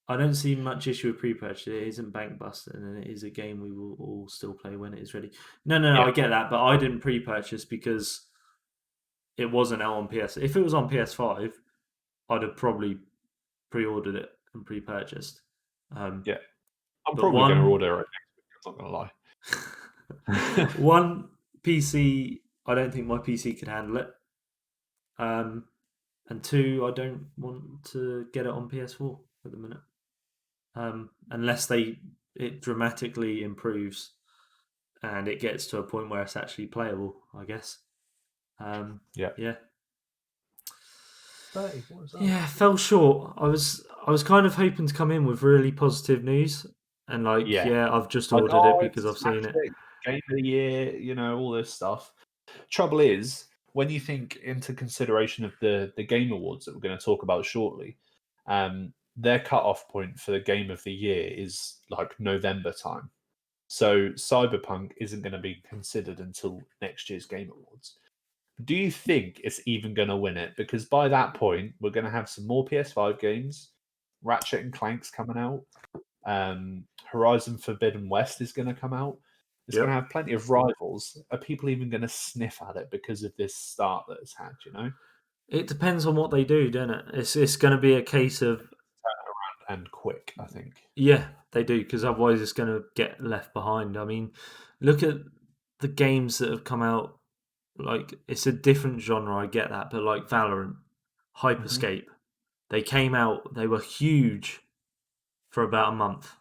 I don't see much issue with pre-purchase. It isn't bank busting, and it is a game we will all still play when it is ready. No, Yeah. I get that, but I didn't pre-purchase because it wasn't out on PS. If it was on PS5, I'd have probably pre-ordered it and pre-purchased. Yeah, I'm but probably going to order it next week. I'm not going to lie. One PC, I don't think my PC could handle it. And two, I don't want to get it on PS4 at the minute. Unless it dramatically improves and it gets to a point where it's actually playable, I guess. Yeah. Yeah, fell short. I was kind of hoping to come in with really positive news and I've just ordered it because I've seen it. Game of the year, all this stuff. Trouble is, when you think into consideration of the Game Awards that we're going to talk about shortly, their cut-off point for the Game of the Year is like November time. So Cyberpunk isn't going to be considered until next year's Game Awards. Do you think it's even going to win it? Because by that point, we're going to have some more PS5 games, Ratchet and Clank's coming out, Horizon Forbidden West is going to come out. It's going to have plenty of rivals. Are people even going to sniff at it because of this start that it's had, It depends on what they do, doesn't it? It's going to be a case of... Turn around and quick, I think. Yeah, they do, because otherwise it's going to get left behind. I mean, look at the games that have come out. Like, it's a different genre, I get that, but like Valorant, Hyperscape, they came out, they were huge for about a month.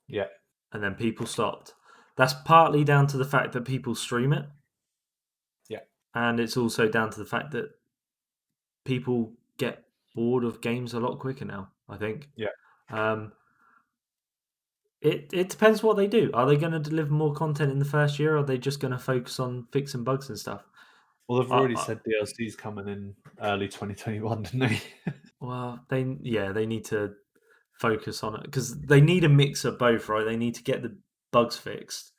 Yeah. And then people stopped. That's partly down to the fact that people stream it. Yeah. And it's also down to the fact that people get bored of games a lot quicker now, I think. Yeah. It depends what they do. Are they going to deliver more content in the first year, or are they just going to focus on fixing bugs and stuff? Well, they've already said DLC's coming in early 2021, didn't they? Well, they need to focus on it because they need a mix of both, right? They need to get the bugs fixed,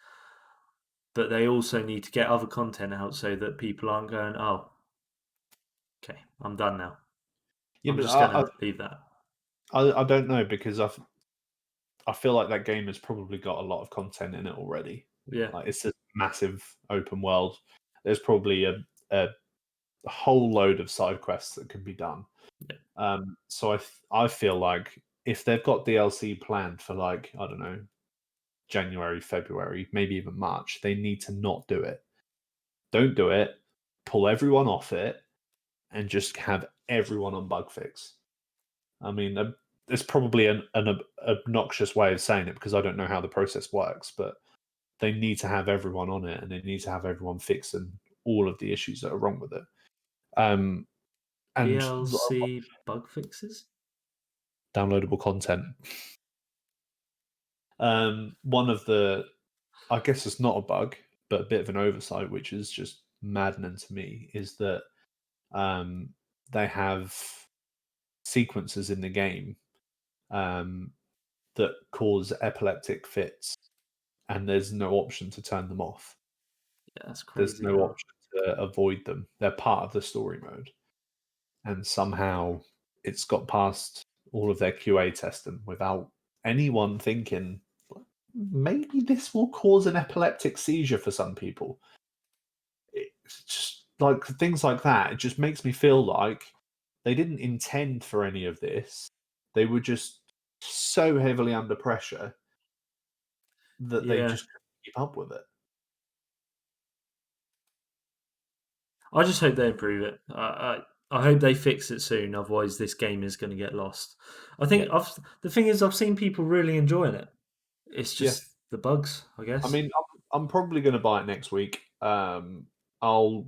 but they also need to get other content out so that people aren't going, oh, okay, I'm done now. I'm just going to leave that. I don't know, because I feel like that game has probably got a lot of content in it already. Yeah. Like, it's a massive open world. There's probably a whole load of side quests that can be done. Yeah. So I feel like if they've got DLC planned for, like, I don't know, January, February, maybe even March, they need to not do it. don't do it. Pull everyone off it, and just have everyone on bug fix. I mean, it's probably an obnoxious way of saying it because I don't know how the process works, but they need to have everyone on it, and they need to have everyone fixing all of the issues that are wrong with it. And DLC bug fixes? downloadable content. One of the, I guess it's not a bug, but a bit of an oversight, which is just maddening to me, is that they have sequences in the game that cause epileptic fits, and there's no option to turn them off. Yeah, that's There's crazy. no option to avoid them. They're part of the story mode. And somehow it's got past all of their QA testing without anyone thinking, maybe this will cause an epileptic seizure for some people. It's just like things like that. It just makes me feel like they didn't intend for any of this. They were just so heavily under pressure that they just couldn't keep up with it. I just hope they improve it. I hope they fix it soon. Otherwise, this game is going to get lost. I think the thing is, I've seen people really enjoying it. It's just the bugs, I guess. I mean, I'm probably going to buy it next week. I'll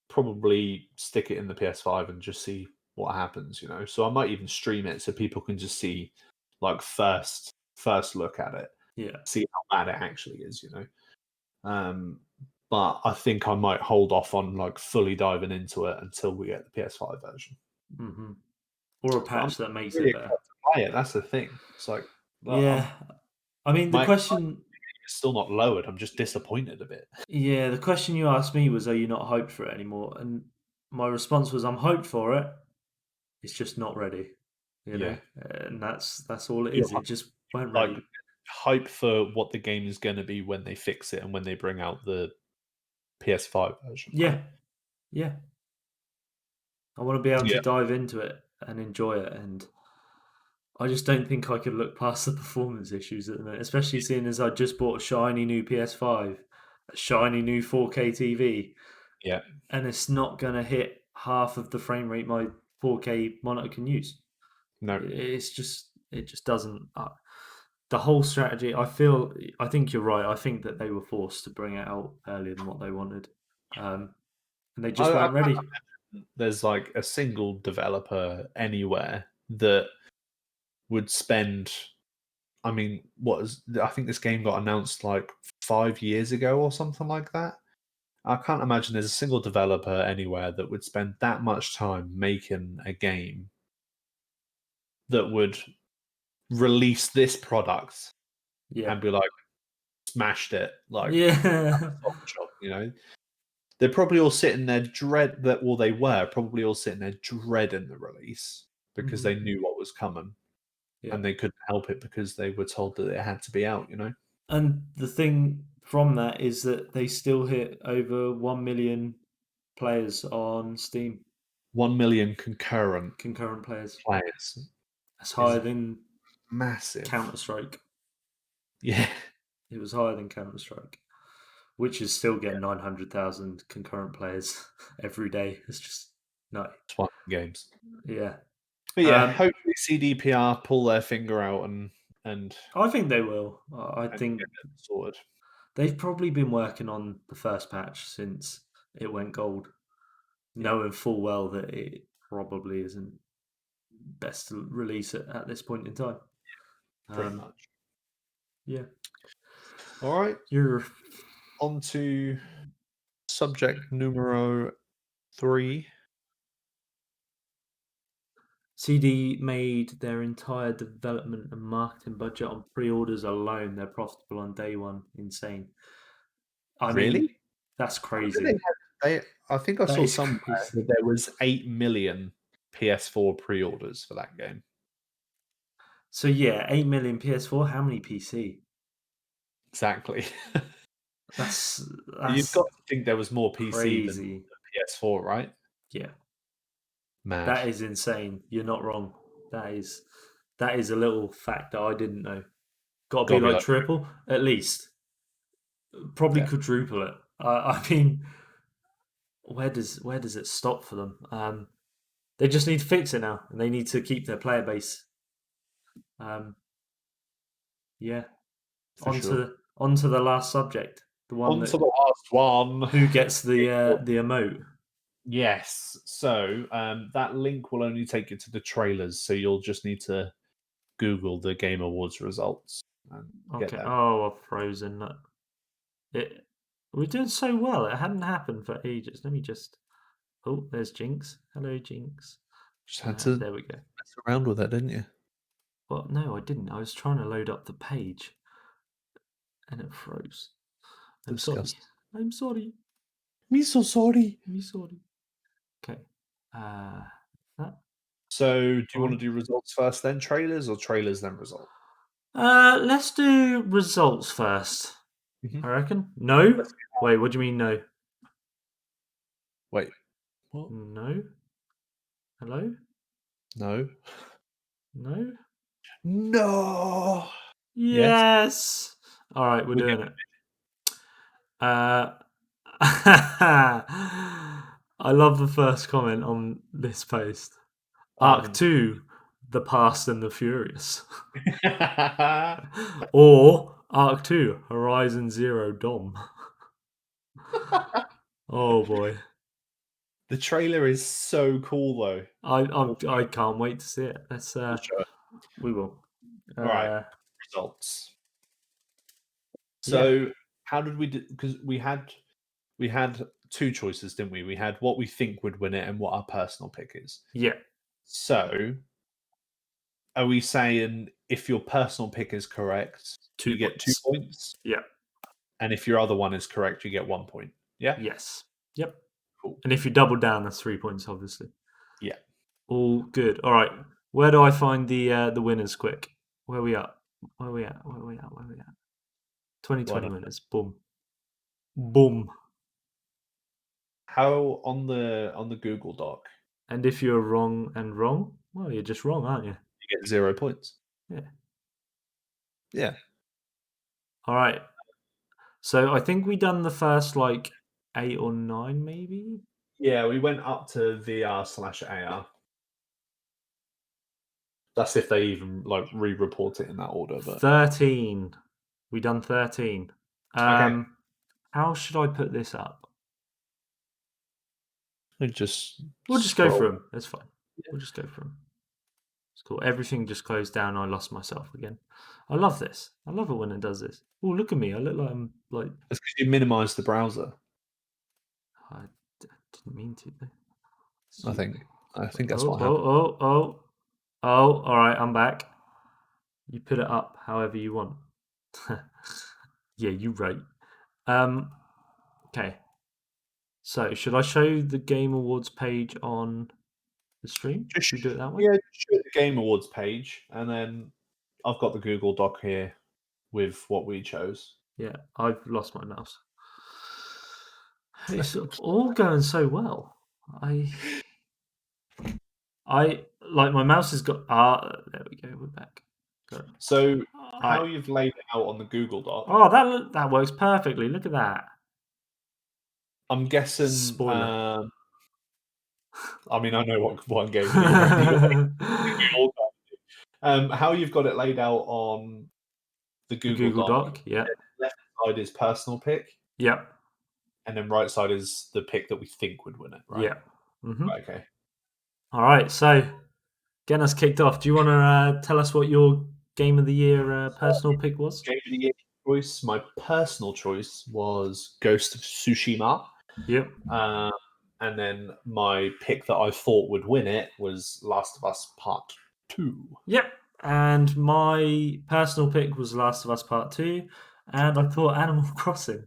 probably stick it in the PS5 and just see what happens. So I might even stream it so people can just see, like, first look at it. Yeah. See how bad it actually is. But I think I might hold off on like fully diving into it until we get the PS5 version. Mm-hmm. Or a patch that makes really it better. To buy it. That's the thing. It's like, I mean, the question is still not lowered. I'm just disappointed a bit. Yeah, the question you asked me was, "Are you not hyped for it anymore?" And my response was, "I'm hyped for it. It's just not ready." You know, and that's all it is. It just weren't ready. Like, hype for what the game is going to be when they fix it and when they bring out the PS5 version. Yeah, right? yeah. I want to be able to dive into it and enjoy it, and I just don't think I could look past the performance issues at the minute, especially seeing as I just bought a shiny new PS5, a shiny new 4K TV. Yeah. And it's not going to hit half of the frame rate my 4K monitor can use. No. It just doesn't. The whole strategy, I think you're right. I think that they were forced to bring it out earlier than what they wanted. And they just weren't ready. There's like a single developer anywhere that would spend, I mean, I think this game got announced like 5 years ago or something like that. I can't imagine there's a single developer anywhere that would spend that much time making a game that would release this product and be like, smashed it, like, shop, They're probably all sitting there they were probably all sitting there dreading the release because they knew what was coming, and they couldn't help it because they were told that it had to be out. And the thing from that is that they still hit over 1 million players on Steam. 1 million concurrent players. That's higher than massive. Counter-Strike. Yeah. It was higher than Counter-Strike, which is still getting 900,000 concurrent players every day. It's just no. It's one games. Yeah. But yeah, hopefully CDPR pull their finger out and I think they will. I think sorted. They've probably been working on the first patch since it went gold, knowing full well that it probably isn't best to release it at this point in time. Pretty much. Yeah. All right. You're on to subject numero 3. CD made their entire development and marketing budget on pre-orders alone. They're profitable on day one. Insane. I mean, that's crazy. I think I saw somewhere that there was 8 million PS4 pre-orders for that game. So yeah, 8 million PS4. How many PC? Exactly. That's You've got to think there was more PC crazy. than PS4, right? Yeah. Mad. That is insane. You're not wrong. That is a little fact that I didn't know. Got to be like triple at least. Probably quadruple it. I mean, where does it stop for them? They just need to fix it now, and they need to keep their player base. Yeah. For sure. Onto the last subject, the one On that to the last one. who gets the emote. Yes. So that link will only take you to the trailers, so you'll just need to Google the Game Awards results and get Okay. them. Oh, I've frozen. We're doing so well. It hadn't happened for ages. Let me just. Oh, there's Jinx. Hello, Jinx. Just had to There we go. mess around with it, didn't you? Well, no, I didn't. I was trying to load up the page, and it froze. I'm Disgusting. sorry. I'm sorry. Me so sorry. Me sorry. Okay. That. So, do you want to do results first, then trailers, or trailers then results? Let's do results first. Mhm. I reckon. No. Wait. What do you mean no? Wait. What? No. Hello. No. No. No. Yes. All right, we're doing it. I love the first comment on this post. Arc 2, The Past and the Furious. Or Arc 2, Horizon Zero Dom. Oh boy. The trailer is so cool, though. I can't wait to see it. Let's we will. All right. Results. Yeah. So, how did we do? Because we had two choices, didn't we? We had what we think would win it and what our personal pick is. Yeah. So, are we saying if your personal pick is correct, you get 2 points? Yeah. And if your other one is correct, you get 1 point. Yeah? Yes. Yep. Cool. And if you double down, that's 3 points, obviously. Yeah. All good. All right. Where do I find the winners quick? Where we at? 2020 winners. Boom. Boom. How on the Google Doc? And if you're wrong, well, you're just wrong, aren't you? You get 0 points. Yeah. Yeah. All right. So I think we done the first 8 or 9, maybe. Yeah, we went up to VR/AR. That's if they even re-report it in that order. But 13. We done 13. okay, How should I put this up? we'll just go for them. That's fine. We'll just go for them. It's cool. Everything just closed down. I lost myself again. I love this. I love it when it does this. Oh, look at me. I look like I'm like. It's because you minimize the browser. I didn't mean to. I think that's Oh, what happened. All right. I'm back. You put it up however you want. Yeah, you're right. Okay. So, should I show the Game Awards page on the stream? Should we do it that way? Yeah, show the Game Awards page, and then I've got the Google Doc here with what we chose. Yeah, I've lost my mouse. It's all going so well. I like my mouse has got. There we go. We're back. So how you've laid it out on the Google Doc? Oh, that works perfectly. Look at that. I'm guessing. Spoiler. I mean, I know what game you're how you've got it laid out on the Google Doc. Yeah. Left side is personal pick. Yep. And then right side is the pick that we think would win it, right? Yeah. Mm-hmm. Right, okay. All right. So, getting us kicked off. Do you want to tell us what your Game of the Year personal pick was? Game of the Year choice. My personal choice was Ghost of Tsushima. Yep. And then my pick that I thought would win it was Last of Us Part 2. Yep. And my personal pick was Last of Us Part 2. And I thought Animal Crossing.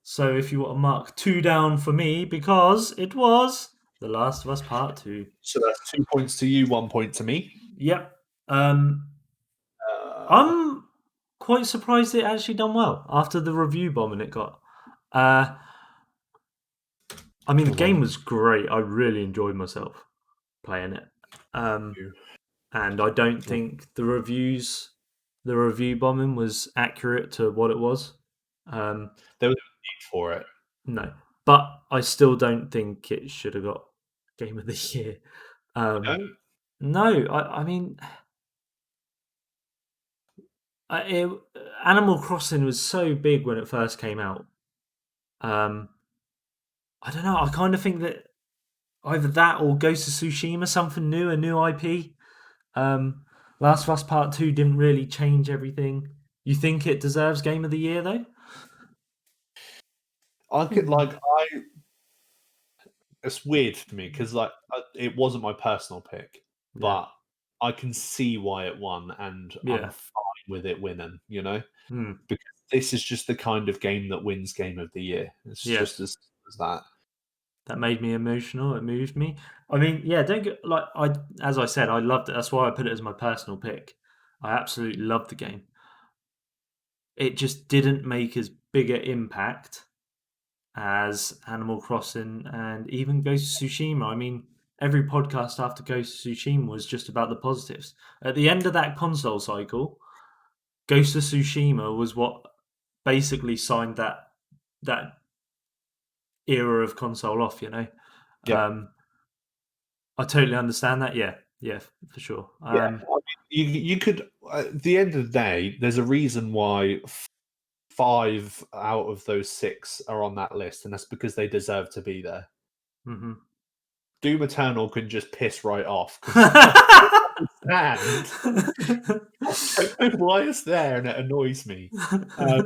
So if you want to mark 2 down for me, because it was The Last of Us Part 2. So that's 2 points to you, 1 point to me. Yep. I'm quite surprised it actually done well after the review bombing it got. I mean, the game was great. I really enjoyed myself playing it. And I don't think the review bombing was accurate to what it was. There was no need for it. No. but I still don't think it should have got Game of the Year. No? No, I mean, Animal Crossing was so big when it first came out. I don't know. I kind of think that either that or Ghost of Tsushima, something new, a new IP. Last of Us Part 2 didn't really change everything. You think it deserves Game of the Year, though? I could it's weird for me because it wasn't my personal pick, but I can see why it won, and I'm fine with it winning. Because this is just the kind of game that wins Game of the Year. It's just as that. That made me emotional. It moved me. I mean, don't get as I said, I loved it. That's why I put it as my personal pick. I absolutely loved the game. It just didn't make as big an impact as Animal Crossing and even Ghost of Tsushima. I mean, every podcast after Ghost of Tsushima was just about the positives. At the end of that console cycle, Ghost of Tsushima was what basically signed that era of console off. Yeah. I totally understand that. Yeah, for sure. I mean, you could. At the end of the day, there's a reason why 5 out of those 6 are on that list, and that's because they deserve to be there. Mm-hmm. Doom Eternal can just piss right off. I don't know why it's there, and it annoys me. I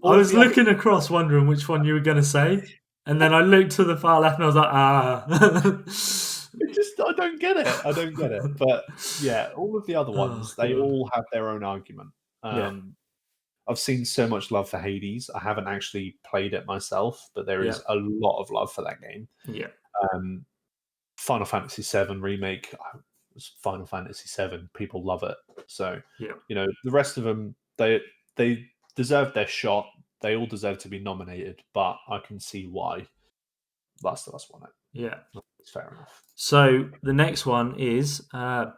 was looking across, wondering which one you were going to say, and then I looked to the far left, and I was like, I don't get it. But yeah, all of the other ones, they all have their own argument. I've seen so much love for Hades. I haven't actually played it myself, but there is a lot of love for that game. Yeah. Final Fantasy VII Remake, Final Fantasy VII, people love it. So, the rest of them, they deserve their shot. They all deserve to be nominated, but I can see why Last of Us won it. Yeah. It's fair enough. So the next one is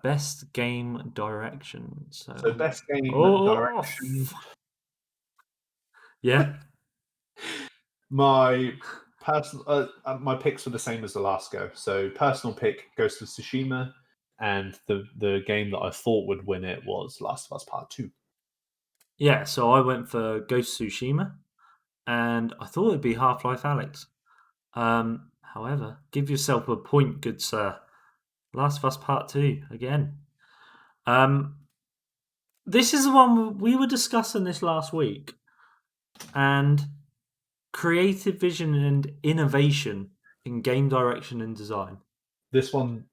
Best Game Direction. So Best Game Direction. Yeah. My picks were the same as the last go. So personal pick, Ghost of Tsushima, and the game that I thought would win it was Last of Us Part 2. Yeah, so I went for Ghost of Tsushima, and I thought it'd be Half-Life Alyx. However, give yourself a point, good sir. Last of Us Part 2 again. This is the one we were discussing this last week, and creative vision and innovation in game direction and design. This one,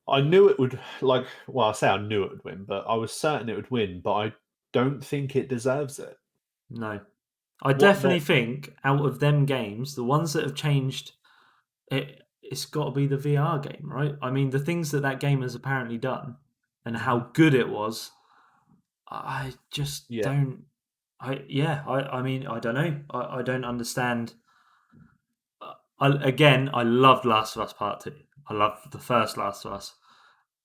I knew it would, I say I knew it would win, but I was certain it would win, but I don't think it deserves it. No. I definitely think out of them games, the ones that have changed, it's got to be the VR game, right? I mean, the things that game has apparently done and how good it was, I just don't. I mean, I don't know. I don't understand. I loved Last of Us Part 2. I loved the first Last of Us.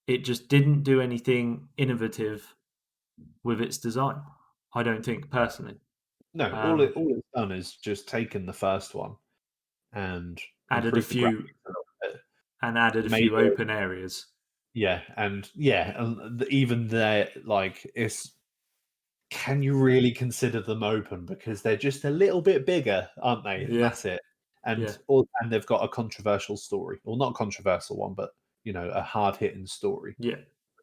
It just didn't do anything innovative with its design. I don't think, personally. No, all it's done is just taken the first one and added a few open areas. Yeah, and even there, it's. Can you really consider them open because they're just a little bit bigger, aren't they? And that's it. And and they've got a controversial story, well, not a controversial one, but a hard-hitting story. Yeah.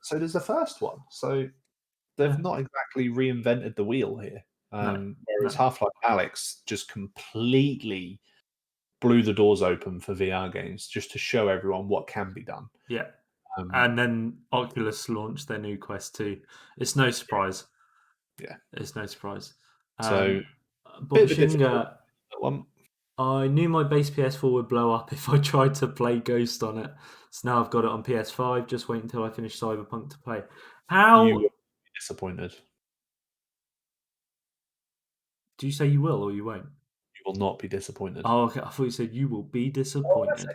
So there's the first one. So they've not exactly reinvented the wheel here. Whereas Half-Life Alyx just completely blew the doors open for VR games just to show everyone what can be done. Yeah. And then Oculus launched their new Quest 2. It's no surprise. Yeah. It's no surprise. So, I knew my base PS4 would blow up if I tried to play Ghost on it. So now I've got it on PS5. Just wait until I finish Cyberpunk to play. How? You will be disappointed. Do you say you will or you won't? You will not be disappointed. Oh, okay. I thought you said you will be disappointed.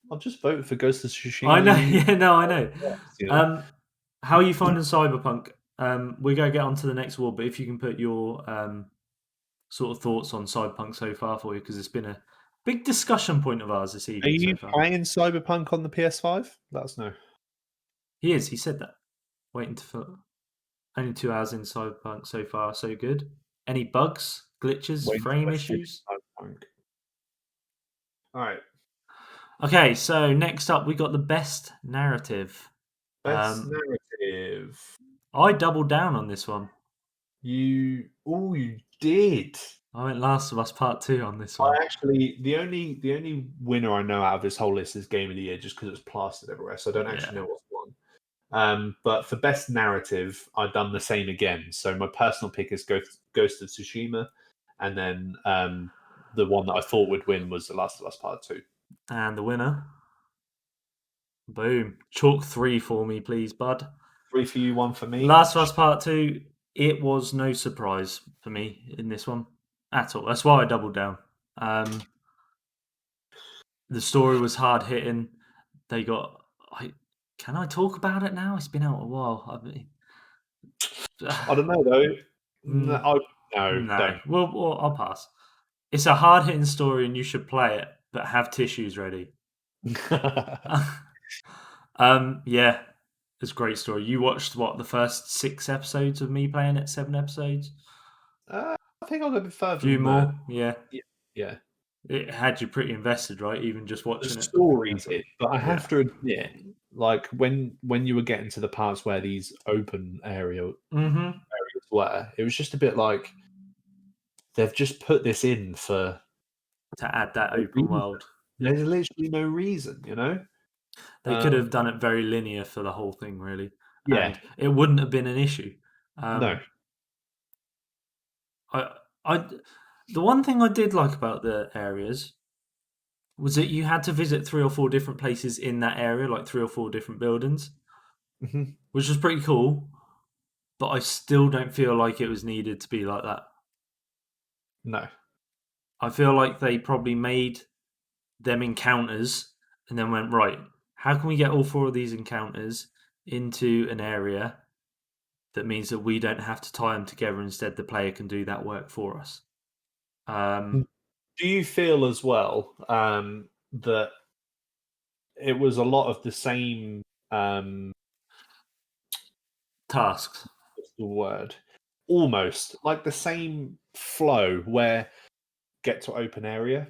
I'll just vote for Ghost of Tsushima. I know. Yeah, no, I know. How are you finding Cyberpunk? We're going to get on to the next award, but if you can put your sort of thoughts on Cyberpunk so far for you, because it's been a big discussion point of ours this Are evening you so far. playing Cyberpunk on the PS5? Let us know. He is. He said that. Waiting to only 2 hours in Cyberpunk so far, so good. Any bugs, glitches, Waiting frame till I finish issues? Cyberpunk. All right. Okay, so next up we got the best narrative. Best narrative. I doubled down on this one. You did. I went Last of Us Part 2 on this one. I actually the only winner I know out of this whole list is Game of the Year, just because it's plastered everywhere. So I don't actually know what's won. But for best narrative, I've done the same again. So my personal pick is Ghost of Tsushima, and then the one that I thought would win was The Last of Us Part 2. And the winner, boom, chalk 3 for me, please, bud. 3 for you, 1 for me. Last of Us Part 2, it was no surprise for me in this one at all. That's why I doubled down. The story was hard hitting. They got. Can I talk about it now? It's been out a while. I don't know though. No, no. don't. Well, I'll pass. It's a hard hitting story, and you should play it, but have tissues ready. Yeah, it's a great story. You watched the first 6 episodes of me playing it? 7 episodes? I think I'll go a bit further. A few more, yeah. Yeah. It had you pretty invested, right? Even just watching The it. story did, but I have to admit, like when you were getting to the parts where these open areas were, it was just a bit like they've just put this in for to add that open world. There's literally no reason, you know. They could have done it very linear for the whole thing, really. Yeah, and it wouldn't have been an issue. No. The one thing I did like about the areas was that you had to visit 3 or 4 different places in that area, like 3 or 4 different buildings, which was pretty cool. But I still don't feel like it was needed to be like that. No. I feel like they probably made them encounters and then went, right, how can we get all 4 of these encounters into an area that means that we don't have to tie them together? Instead, the player can do that work for us. Do you feel as well that it was a lot of the same tasks? What's the word? Almost like the same flow where get to open area.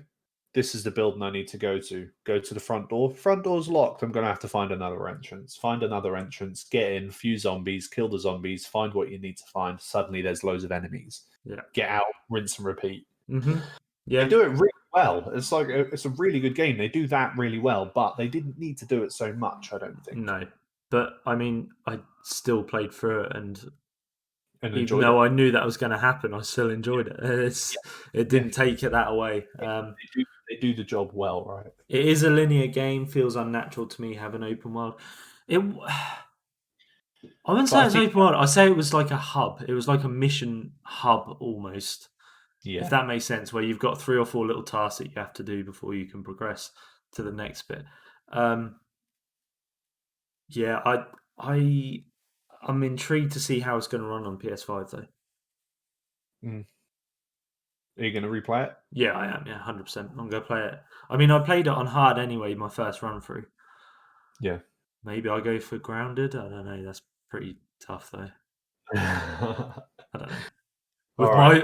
This is the building I need to go to. Go to the front door. Front door's locked. I'm going to have to find another entrance. Find another entrance. Get in. Few zombies. Kill the zombies. Find what you need to find. Suddenly there's loads of enemies. Yeah. Get out. Rinse and repeat. Yeah. They do it really well. It's like it's a really good game. They do that really well, but they didn't need to do it so much. I don't think. No, but I mean, I still played through it, and even it. though I knew that was going to happen, I still enjoyed it. It didn't take it that away. They do the job well, right? It is a linear game. Feels unnatural to me having open world. I wouldn't say it's open world. I say it was like a hub. It was like a mission hub almost. Yeah. If that makes sense, where you've got 3 or 4 little tasks that you have to do before you can progress to the next bit. Yeah, I'm intrigued to see how it's going to run on PS5 though. Are you going to replay it? Yeah, I am. Yeah, 100%. I'm going to play it. I mean, I played it on hard anyway, my first run through. Yeah. Maybe I go for grounded. I don't know. That's pretty tough though. I don't know.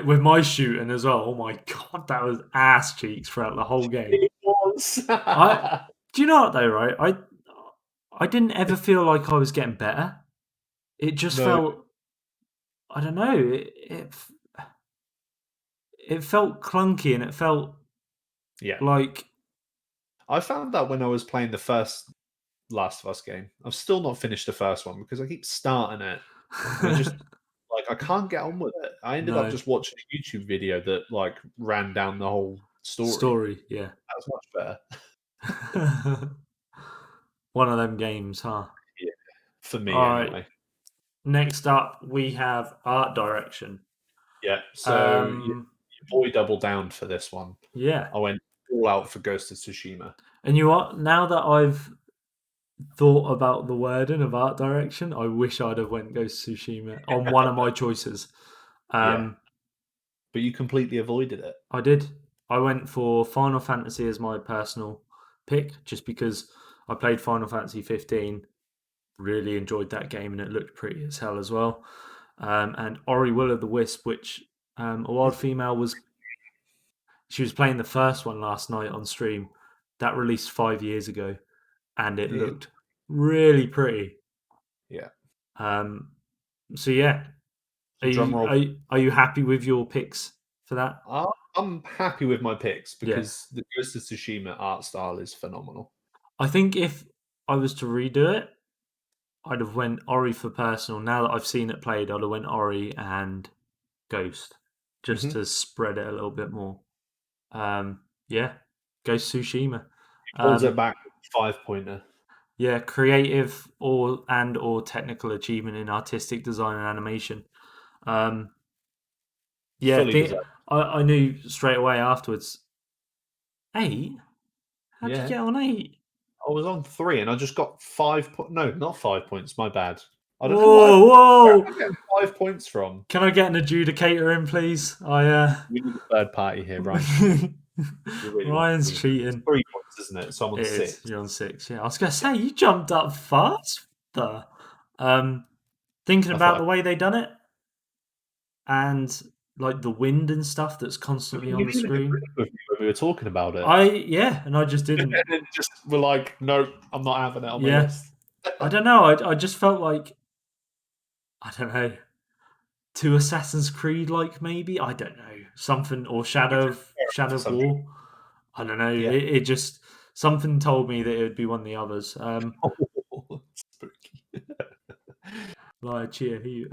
With my shooting as well. Oh my god, that was ass cheeks throughout the whole game. It was. Do you know what though? Right, I didn't ever feel like I was getting better. It just felt. I don't know. It felt clunky, and it felt like. I found that when I was playing the first Last of Us game. I've still not finished the first one because I keep starting it. And I just I can't get on with it. I ended up just watching a YouTube video that ran down the whole story. Yeah. That was much better. One of them games, huh? Yeah. For me, anyway. Right. Next up, we have art direction. Yeah. So your boy doubled down for this one. Yeah. I went all out for Ghost of Tsushima. And you know what? Now that I've thought about the wording of art direction, I wish I'd have went Ghost of Tsushima on one of my choices. but you completely avoided it. I did. I went for Final Fantasy as my personal pick, just because I played Final Fantasy 15, really enjoyed that game, and it looked pretty as hell as well. And Ori Will of the Wisp, which a wild female she was playing the first one last night on stream. That released 5 years ago, and it looked really pretty. Yeah. So yeah, Drum roll. are you happy with your picks for that? I'm happy with my picks Yeah. because the Ghost of Tsushima art style is phenomenal. I think if I was to redo it, I'd have went Ori for personal. Now that I've seen it played, I'd have went Ori and Ghost, just to spread it a little bit more. Yeah, Ghost Tsushima. Holds it back 5-pointer. Yeah, creative or technical achievement in artistic design and animation. Yeah, Fully deserved. I knew straight away afterwards. 8? How'd you get on 8? I was on 3 and I just got 5 points. No, not 5 points. My bad. I don't know where I'm getting 5 points from. Can I get an adjudicator in, please? We need a third party here, right? Ryan's cheating. It's 3 points, isn't it? So I'm on 6. You're on 6. Yeah, I was gonna say you jumped up fast. Thinking about the way they done it, and like the wind and stuff that's constantly on the screen. We were talking about it. And I just didn't. And then just were like, no, I'm not having it on my list. I don't know. I just felt like, I don't know, to Assassin's Creed, like maybe, I don't know, something, or Shadow of War. I don't know. Yeah. It just, something told me that it would be one of the others. Spooky. Like, cheer you.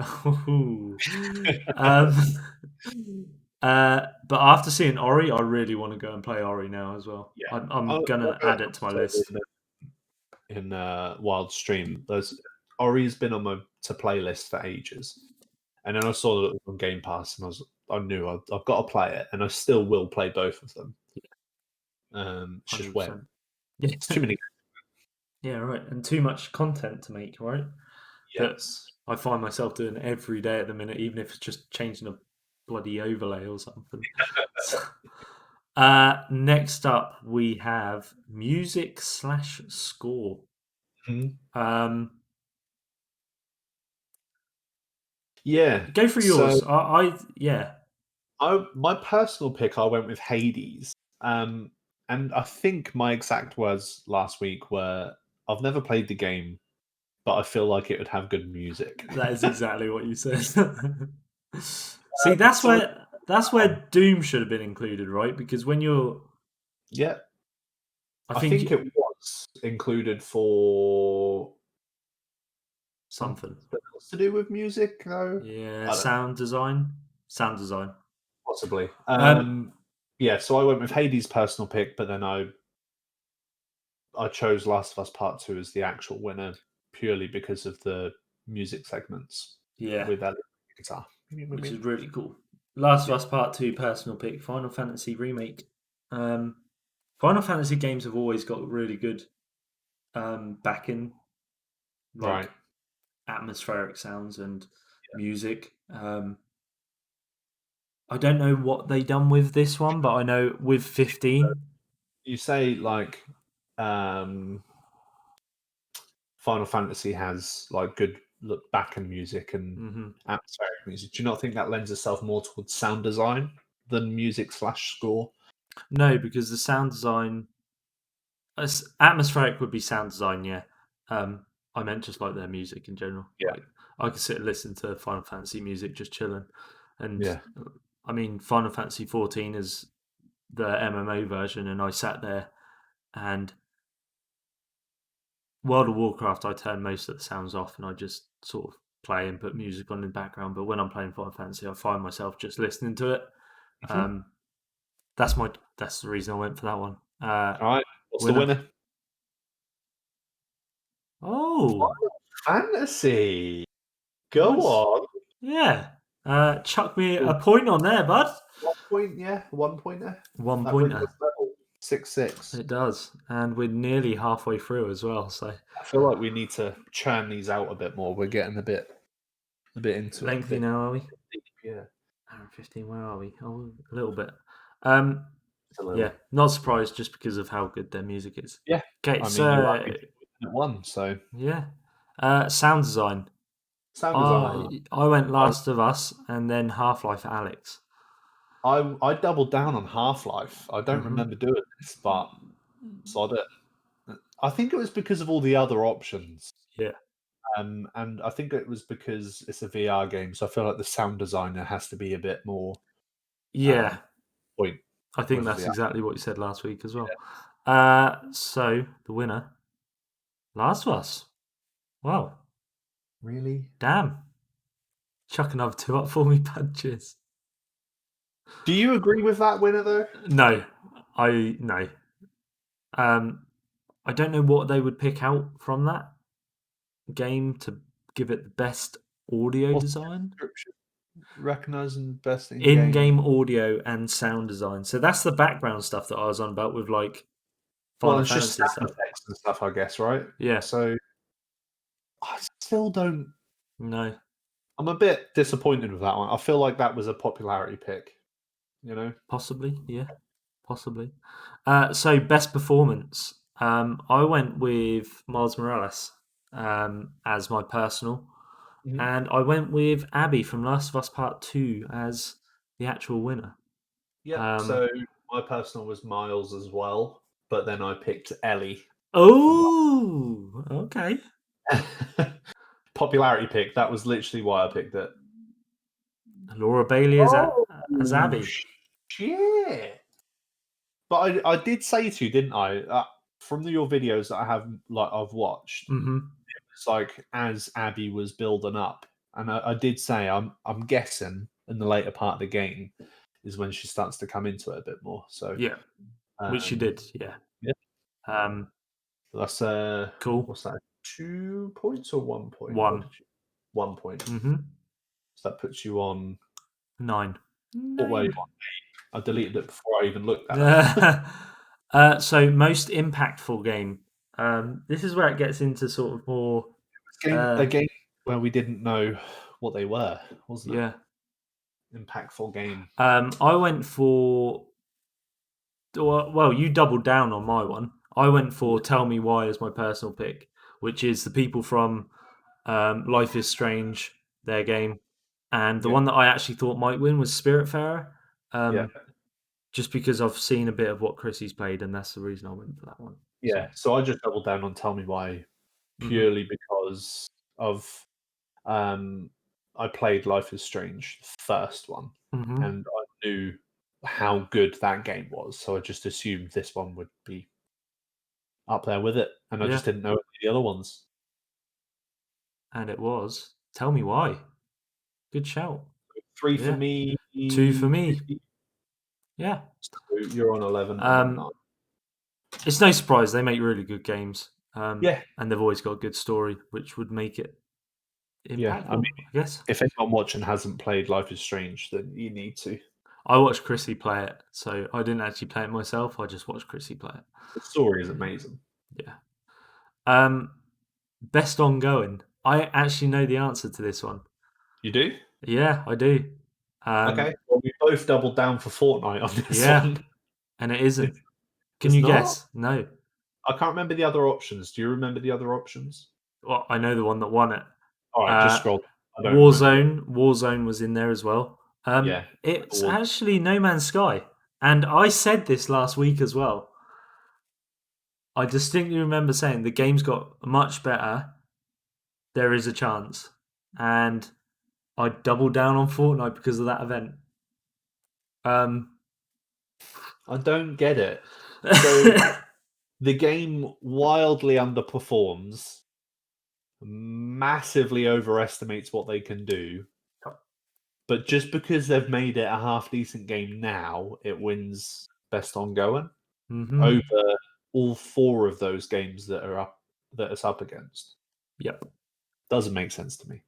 But after seeing Ori, I really want to go and play Ori now as well. Yeah. I'm gonna add it to my list. In Wild Stream, Ori's been on my to play list for ages, and then I saw that it was on Game Pass, and I knew I've got to play it, and I still will play both of them. It's just when it's too many. Yeah, right, and too much content to make, right? Yes. That I find myself doing every day at the minute, even if it's just changing a bloody overlay or something. Next up, we have music/score. Yeah. Go for yours. My personal pick, I went with Hades. And I think my exact words last week were, I've never played the game, but I feel like it would have good music. That is exactly what you said. See, that's where Doom should have been included, right? Because when you're... Yeah. I think it was included for... something to do with music, though. Yeah, sound design. Possibly. Yeah, so I went with Hades' personal pick, but then I chose Last of Us Part 2 as the actual winner purely because of the music segments. Yeah. With that guitar. Which is really cool. Last of Us Part 2 personal pick, Final Fantasy Remake. Final Fantasy games have always got really good backing, like atmospheric sounds and music. I don't know what they done with this one, but I know with 15. You say like Final Fantasy has like good backing music and atmospheric music. Do you not think that lends itself more towards sound design than music/score? No, because the sound design, atmospheric would be sound design. Yeah, I meant just like their music in general. Yeah, like, I could sit and listen to Final Fantasy music just chilling, and yeah. I mean, Final Fantasy 14 is the MMO version, and I sat there and World of Warcraft, I turn most of the sounds off and I just sort of play and put music on in the background. But when I'm playing Final Fantasy, I find myself just listening to it. That's the reason I went for that one. All right, what's the winner? Oh, Final Fantasy. Go on. Yeah. Chuck me a point on there, bud. 1 point, yeah. 1 pointer. 1 pointer. 6-6. It does. And we're nearly halfway through as well. So I feel like we need to churn these out a bit more. We're getting a bit into lengthy now, are we? Yeah. All out of 15. Where are we? Oh, a little bit. It's a little. Yeah, not surprised just because of how good their music is. Yeah. Okay, I mean, so you are at one, so yeah, sound design. sound design. I went Last of Us and then Half-Life Alex. I doubled down on Half-Life. I don't Mhm. remember doing this, but sod it. I think it was because of all the other options. Yeah. And I think it was because it's a VR game, so I feel like the sound designer has to be a bit more Yeah, point. I think with that's the- exactly what you said last week as well. So the winner, Last of Us. Wow, Really? damn. Chuck another 2 up for me, punches. Do you agree with that winner though? No. No. I don't know what they would pick out from that game to give it the best audio What's design. the description? Recognizing best In-game audio and sound design. So that's the background stuff that I was on about with like Well, Final it's just Fantasy sound stuff. effects and stuff, I guess, right? Yeah. So I still don't. No. I'm a bit disappointed with that one. I feel like that was a popularity pick. You know? Possibly, yeah. Possibly. So best performance. I went with Miles Morales as my personal. Mhm. And I went with Abby from Last of Us Part 2 as the actual winner. Yeah. So my personal was Miles as well, but then I picked Ellie. Oh, okay. Popularity pick. That was literally why I picked it. Laura Bailey as Abby. Shit! But I did say to you, didn't I? From your videos that I've watched, Mm-hmm. it's like as Abby was building up, and I did say I'm guessing in the later part of the game is when she starts to come into it a bit more. So Yeah, which she did. Yeah. Yeah. That's Cool. what's that? 2 points or 1 point? 1. 1 point. Mm-hmm. So that puts you on 9. what were you on? I deleted it before I even looked at it. So most impactful game. This is where it gets into sort of more. A game where we didn't know what they were, wasn't Yeah. it? Impactful game. I went for. Well, you doubled down on my one. I went for Tell Me Why as my personal pick, which is the people from Life is Strange, their game. And the Yeah. one that I actually thought might win was Spiritfarer. Yeah. Just because I've seen a bit of what Chrissy's played, and that's the reason I went for that one. Yeah. So I just doubled down on Tell Me Why purely because of I played Life is Strange, the first one, Mm-hmm. and I knew how good that game was. So I just assumed this one would be up there with it. And I Yeah. just didn't know any of the other ones. And it was Tell Me Why. Good shout. 3 for Yeah. me. 2 for me. 50. Yeah. So you're on 11. I'm on 9. It's no surprise they make really good games. Yeah. And they've always got a good story, which would make it impactful, Yeah. I mean, I guess. if anyone watching hasn't played Life is Strange, then you need to. I watched Chrissy play it, so I didn't actually play it myself. I just watched Chrissy play it. The story is amazing. Yeah. Best ongoing. I actually know the answer to this one. You do? Yeah, I do. Okay. Well, we both doubled down for Fortnite on this one. And it isn't. Can It's you not? guess? No. I can't remember the other options. Do you remember the other options? Well, I know the one that won it. All right, just scroll. I don't remember. Warzone was in there as well. Yeah. It's actually No Man's Sky. And I said this last week as well. I distinctly remember saying the game's got much better. There is a chance. And I doubled down on Fortnite because of that event. I don't get it. So the game wildly underperforms, massively overestimates what they can do. But just because they've made it a half decent game now, it wins best ongoing over all 4 of those games that it's up against. Yep. Doesn't make sense to me.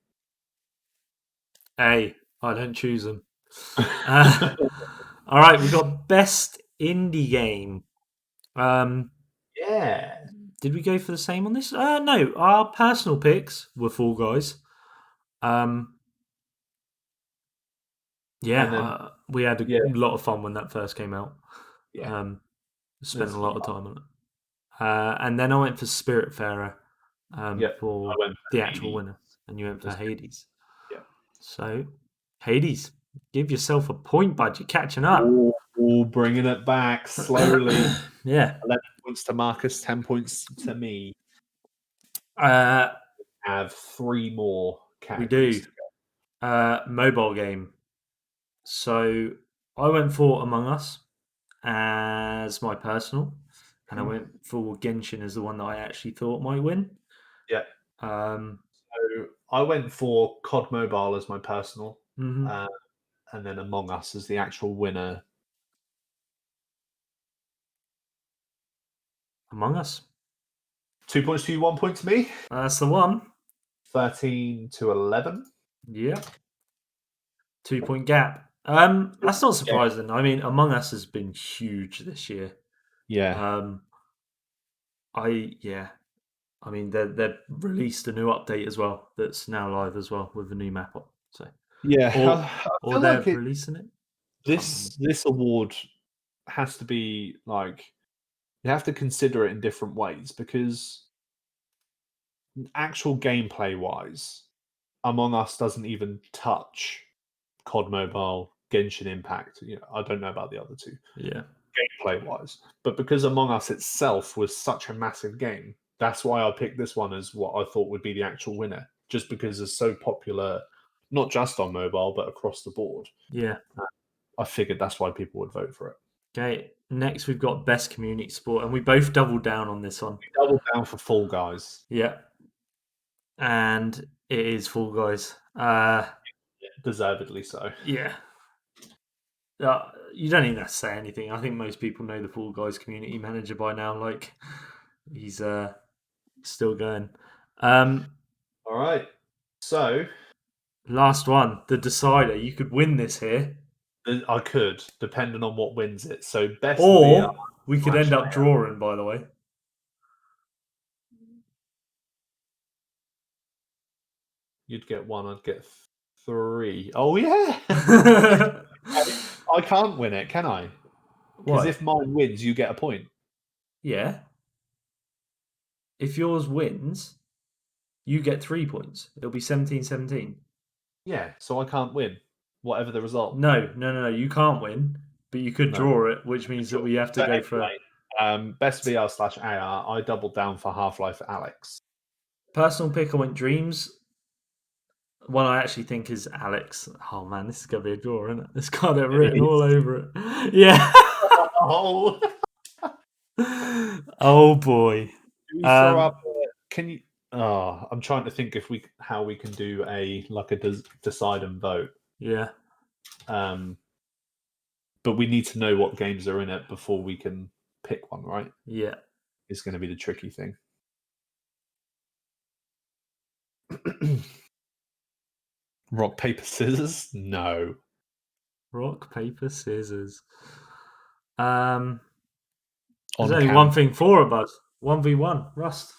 Hey, I don't choose them. All right, we've got best indie game. Yeah. Did we go for the same on this? No, our personal picks were Fall Guys. Yeah, And then we had a yeah. lot of fun when that first came out. Yeah. Spent There's- a lot of time on it. And then I went for Spiritfarer Yeah, for I went for the actual Hades. winner, and you went for Hades. Yeah. So, Hades, give yourself a point, bud. You're catching up. Ooh, bringing it back slowly. Yeah. 11 points to Marcus, 10 points to me. Uh, Have 3 more we categories do. to go. Mobile game. So, I went for Among Us as my personal, and I went for Genshin as the one that I actually thought might win. Yeah. Um, So I went for COD Mobile as my personal, mhm. and then Among Us as the actual winner. Among Us. 2 points to you, 1 point to me. That's the one. 13 to 11. Yep. 2 point gap. That's not surprising. I mean, Among Us has been huge this year. Yeah. I mean, they've released a new update as well that's now live as well with a new map on. So, Yeah. I or feel they're like releasing it. this award has to be like, you have to consider it in different ways, because actual gameplay wise, Among Us doesn't even touch COD Mobile, Genshin Impact. I don't know about the other two Yeah, gameplay wise, but because Among Us itself was such a massive game, that's why I picked this one as what I thought would be the actual winner, just because it's so popular, not just on mobile but across the board. yeah. I figured that's why people would vote for it. Okay. Next, we've got best community sport, and we both doubled down on this one. Double down for Fall Guys. Yeah, and it is Fall Guys. Deservedly so. Yeah. You don't even have to say anything. I think most people know the Fall Guys community manager by now. Like, he's still going. All right. So Last one, the decider. You could win this here, I could, depending on what wins it. So best VR or we could slash end up AR. drawing. By the way, You'd get 1, I'd get 3. Oh yeah. I can't win it, can I? Because Why? if mine wins, you get a point. Yeah. If yours wins, you get 3 points. It'll be 17-17. Yeah, so I can't win, whatever the result. No. You can't win, but you could No. draw it, which means that we have to So go for anyway, best VR slash AR. I doubled down for Half-Life Alex. personal pick. I went Dreams. One I actually think is Alex. Oh man, this is gonna be a draw, isn't it? It's got it written all over it. Yeah. Oh, Oh boy. do we throw up? Can you? Oh, I'm trying to think how we can do a decide and vote. Yeah. But we need to know what games are in it before we can pick one, right? Yeah. It's going to be the tricky thing. Rock, paper, scissors? No. Rock, paper, scissors. There's On only count. one thing for it, bud. 1v1. Rust.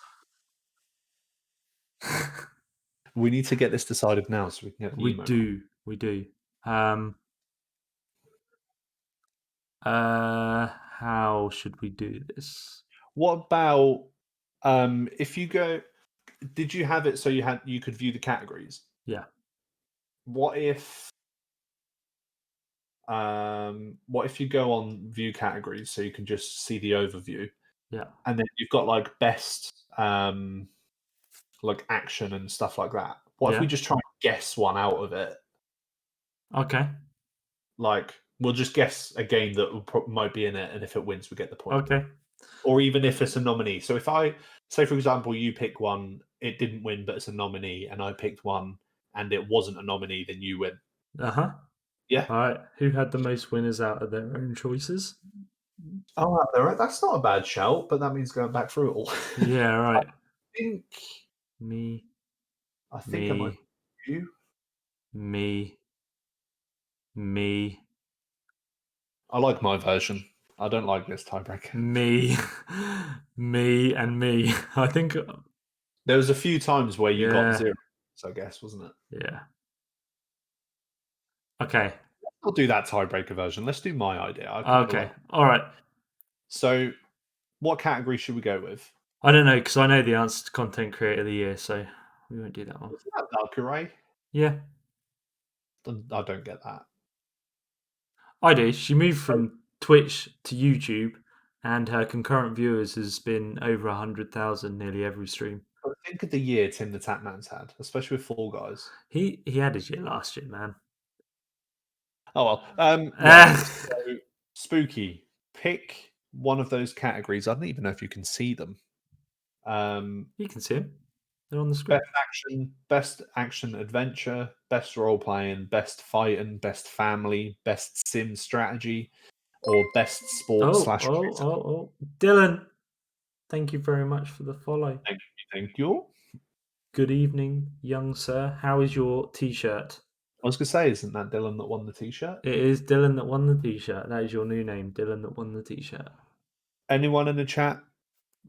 We need to get this decided now so we can get the We emote. We do. How should we do this? What about if you go? Did you have it so you could view the categories? Yeah. What if you go on view categories so you can just see the overview? Yeah. And then you've got like best like action and stuff like that. What if we just try and guess one out of it? Okay. Like, we'll just guess a game that might be in it, and if it wins, we get the point. Okay. Or even if it's a nominee. So if I say, for example, you pick one, it didn't win, but it's a nominee, and I picked one and it wasn't a nominee, then you win. Uh-huh. Yeah. All right. Who had the most winners out of their own choices? Oh, that's not a bad shout, but that means going back through it all. Yeah, right. I think it might be you. Me. I like my version. I don't like this tiebreaker. Me, and me. I think. There was a few times where you got Yeah. 0, I guess, wasn't it? Yeah. Okay. I'll do that tiebreaker version. Let's do my idea. Okay. All right. So, what category should we go with? I don't know because I know the answer to content creator of the year, so we won't do that one. Isn't that Valkyrie? Yeah, I don't get that. I do. She moved from Twitch to YouTube, and her concurrent viewers has been over 100,000 nearly every stream. But think of the year Tim the Tatman's had, especially with Fall Guys. He had his year last year, man. Oh well. Right. So, Spooky, pick one of those categories. I don't even know if you can see them. You can see them. They're on the screen. Best action adventure, best role playing, best fighting, best family, best sim strategy, or best sport slash. Oh, Dylan, thank you very much for the follow. Thank you. Good evening, young sir. How is your t-shirt? I was gonna say, isn't that Dylan that won the t-shirt? It is Dylan that won the t-shirt. That is your new name, Dylan that won the t-shirt. Anyone in the chat?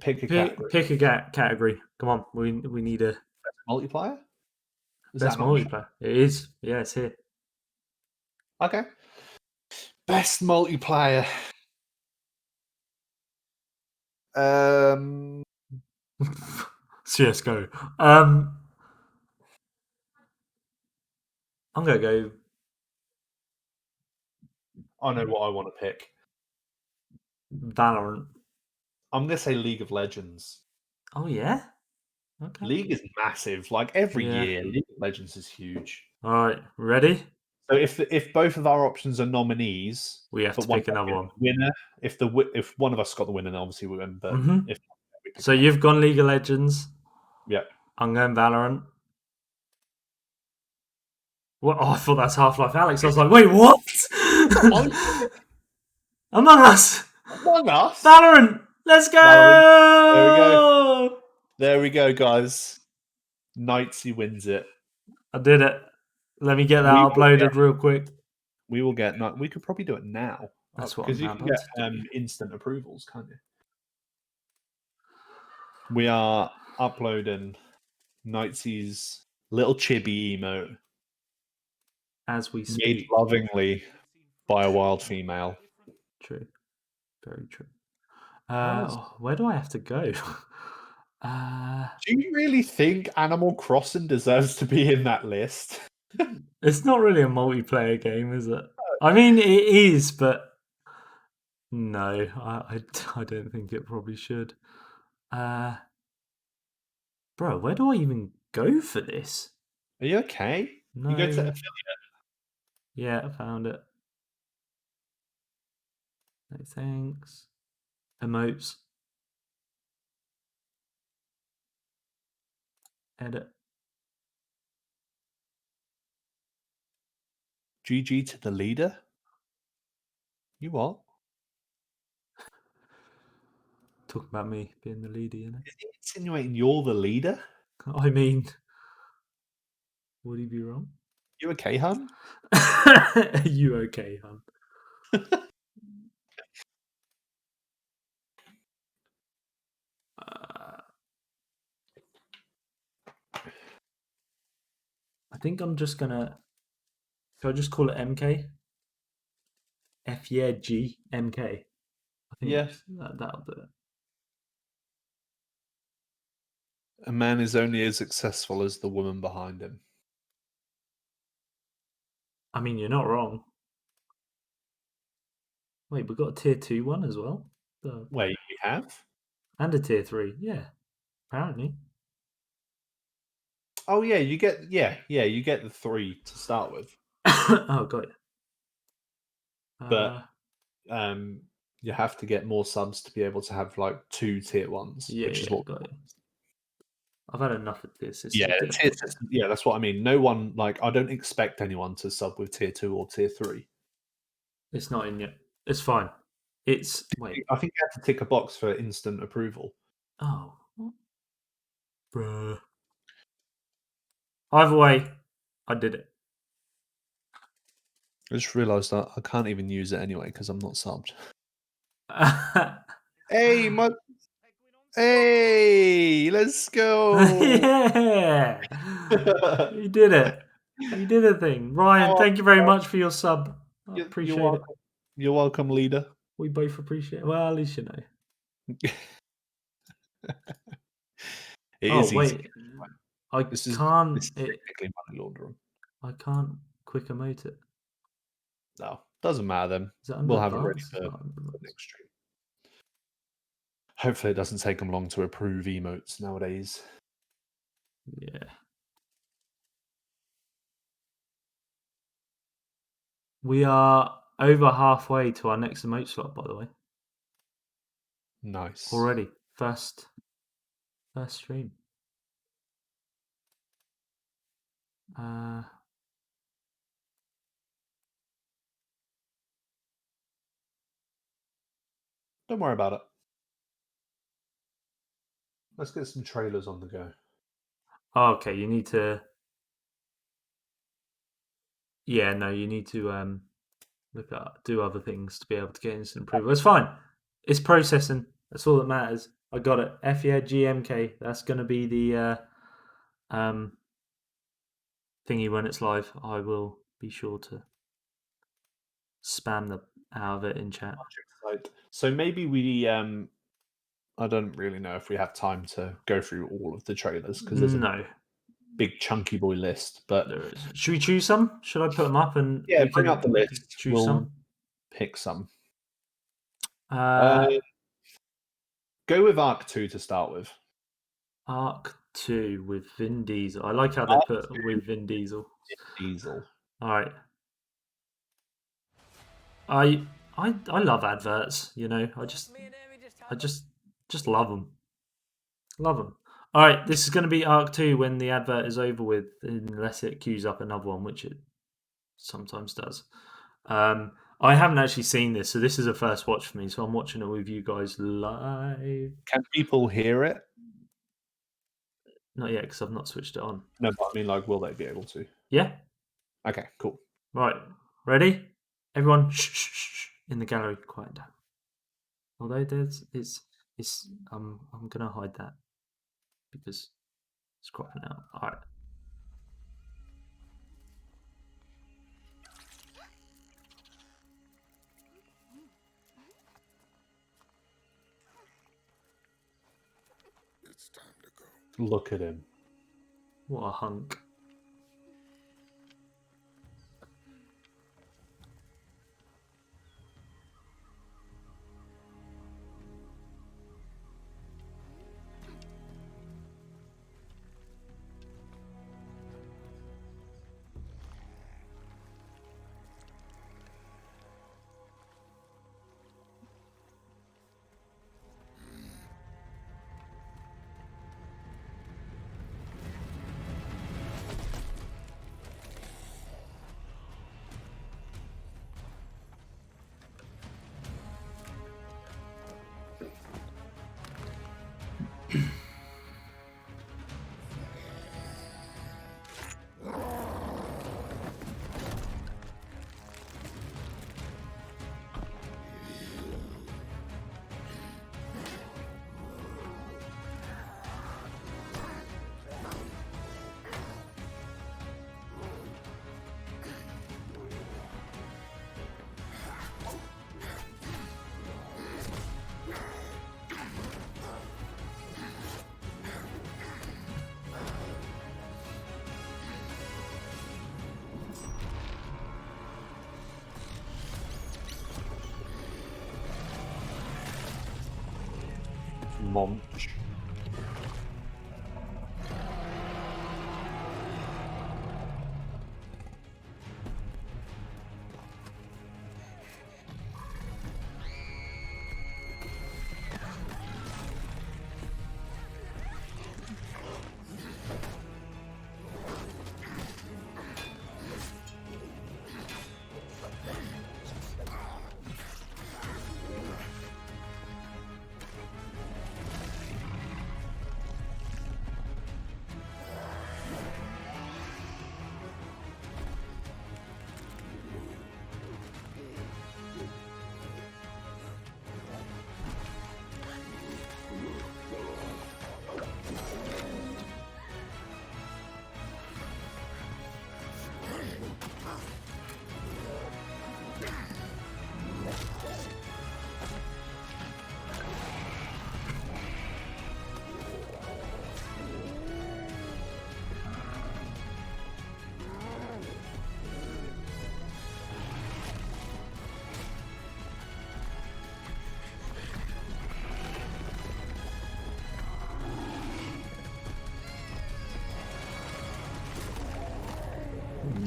Pick a category. Pick a category. Come on, we need a Multiplayer. best multiplayer. It is. Yeah, it's here. Okay. Best multiplayer. CS:GO. I'm gonna go. I know what I want to pick. Valorant. I'm gonna say League of Legends. Oh yeah. Okay. League is massive. Like every year, League of Legends is huge. All right, ready? So if both of our options are nominees, We have to pick another one. Winner. If one of us got the winner, then obviously we win. But if so you've gone League of Legends. Yeah. I'm going Valorant. What? Oh, I thought that's Half-Life Alex. I was like, wait, what? Among Us. Among Us. Valorant. Let's go. Valorant. There we go. There we go, guys. Knightsy wins it. I did it. Let me get that uploaded real quick. We will get. We could probably do it now. That's what because you can get instant approvals, can't you? We are uploading Knightsy's little chibi emote as we speak. Made lovingly by a wild female. True. Very true. Where do I have to go? Do you really think Animal Crossing deserves to be in that list? It's not really a multiplayer game, is it? I mean, it is, but no, I don't think it probably should. Bro, where do I even go for this? Are you okay? No. You go to affiliate. Yeah, I found it. No thanks. Emotes. Edit. GG to the leader? You what? Talk about me being the leader, you know? Is he insinuating you're the leader? I mean, would he be wrong? You okay, hun? Are you okay, hun? I think I'm just gonna. Should I just call it MK? F-yeah-G MK. I think that'll do it. A man is only as successful as the woman behind him. I mean, you're not wrong. Wait, we've got a tier 2 one as well? Wait, we have? And a tier 3, yeah. Apparently. Oh yeah, you get you get the 3 to start with. Oh, got it. But you have to get more subs to be able to have like 2 tier 1s, which is what got it. I've had enough of this. Yeah, that's what I mean. No one, like, I don't expect anyone to sub with tier 2 or tier 3. It's not in yet. It's fine. It's wait. I think you have to tick a box for instant approval. Oh, bruh. Either way, I did it. I just realised that I can't even use it anyway because I'm not subbed. Hey, let's go! Yeah, you did it. You did a thing, Ryan. Thank you very much for your sub. I You're appreciate it. welcome. You're welcome, leader. We both appreciate it. Well, at least you know. It Oh, is easy. wait. I This is can't. technically money laundering. I can't quick emote it. No, doesn't matter then. Is that under We'll have it ready advanced? for Oh, under advanced. next stream. Hopefully it doesn't take them long to approve emotes nowadays. Yeah. We are over halfway to our next emote slot, by the way. Nice. Already. First stream. Don't worry about it. Let's get some trailers on the go. Oh, okay, you need to. Yeah, no, you need to do other things to be able to get instant approval. It's fine. It's processing. That's all that matters. I got it. GMK. That's going to be the thingy when it's live. I will be sure to spam the out of it in chat. So maybe we I don't really know if we have time to go through all of the trailers because there's a big chunky boy list. But there is. Should we choose some? Should I put them up and yeah, bring up the list. Choose some. Pick some. Go with Arc 2 to start with. Arc 2 with Vin Diesel. I like how they put with Vin Diesel. Diesel. All right. I love adverts. You know, I just love them. Love them. All right, this is going to be Arc 2 when the advert is over with, unless it queues up another one, which it sometimes does. I haven't actually seen this, so this is a first watch for me. So I'm watching it with you guys live. Can people hear it? Not yet, because I've not switched it on. No, but I mean, like, will they be able to? Yeah. Okay, cool. Right, ready? Everyone, shh, in the gallery, quiet down. Although I'm gonna hide that because it's cropping out. All right. It's time to go. Look at him. What a hunk. Monch.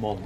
Monch.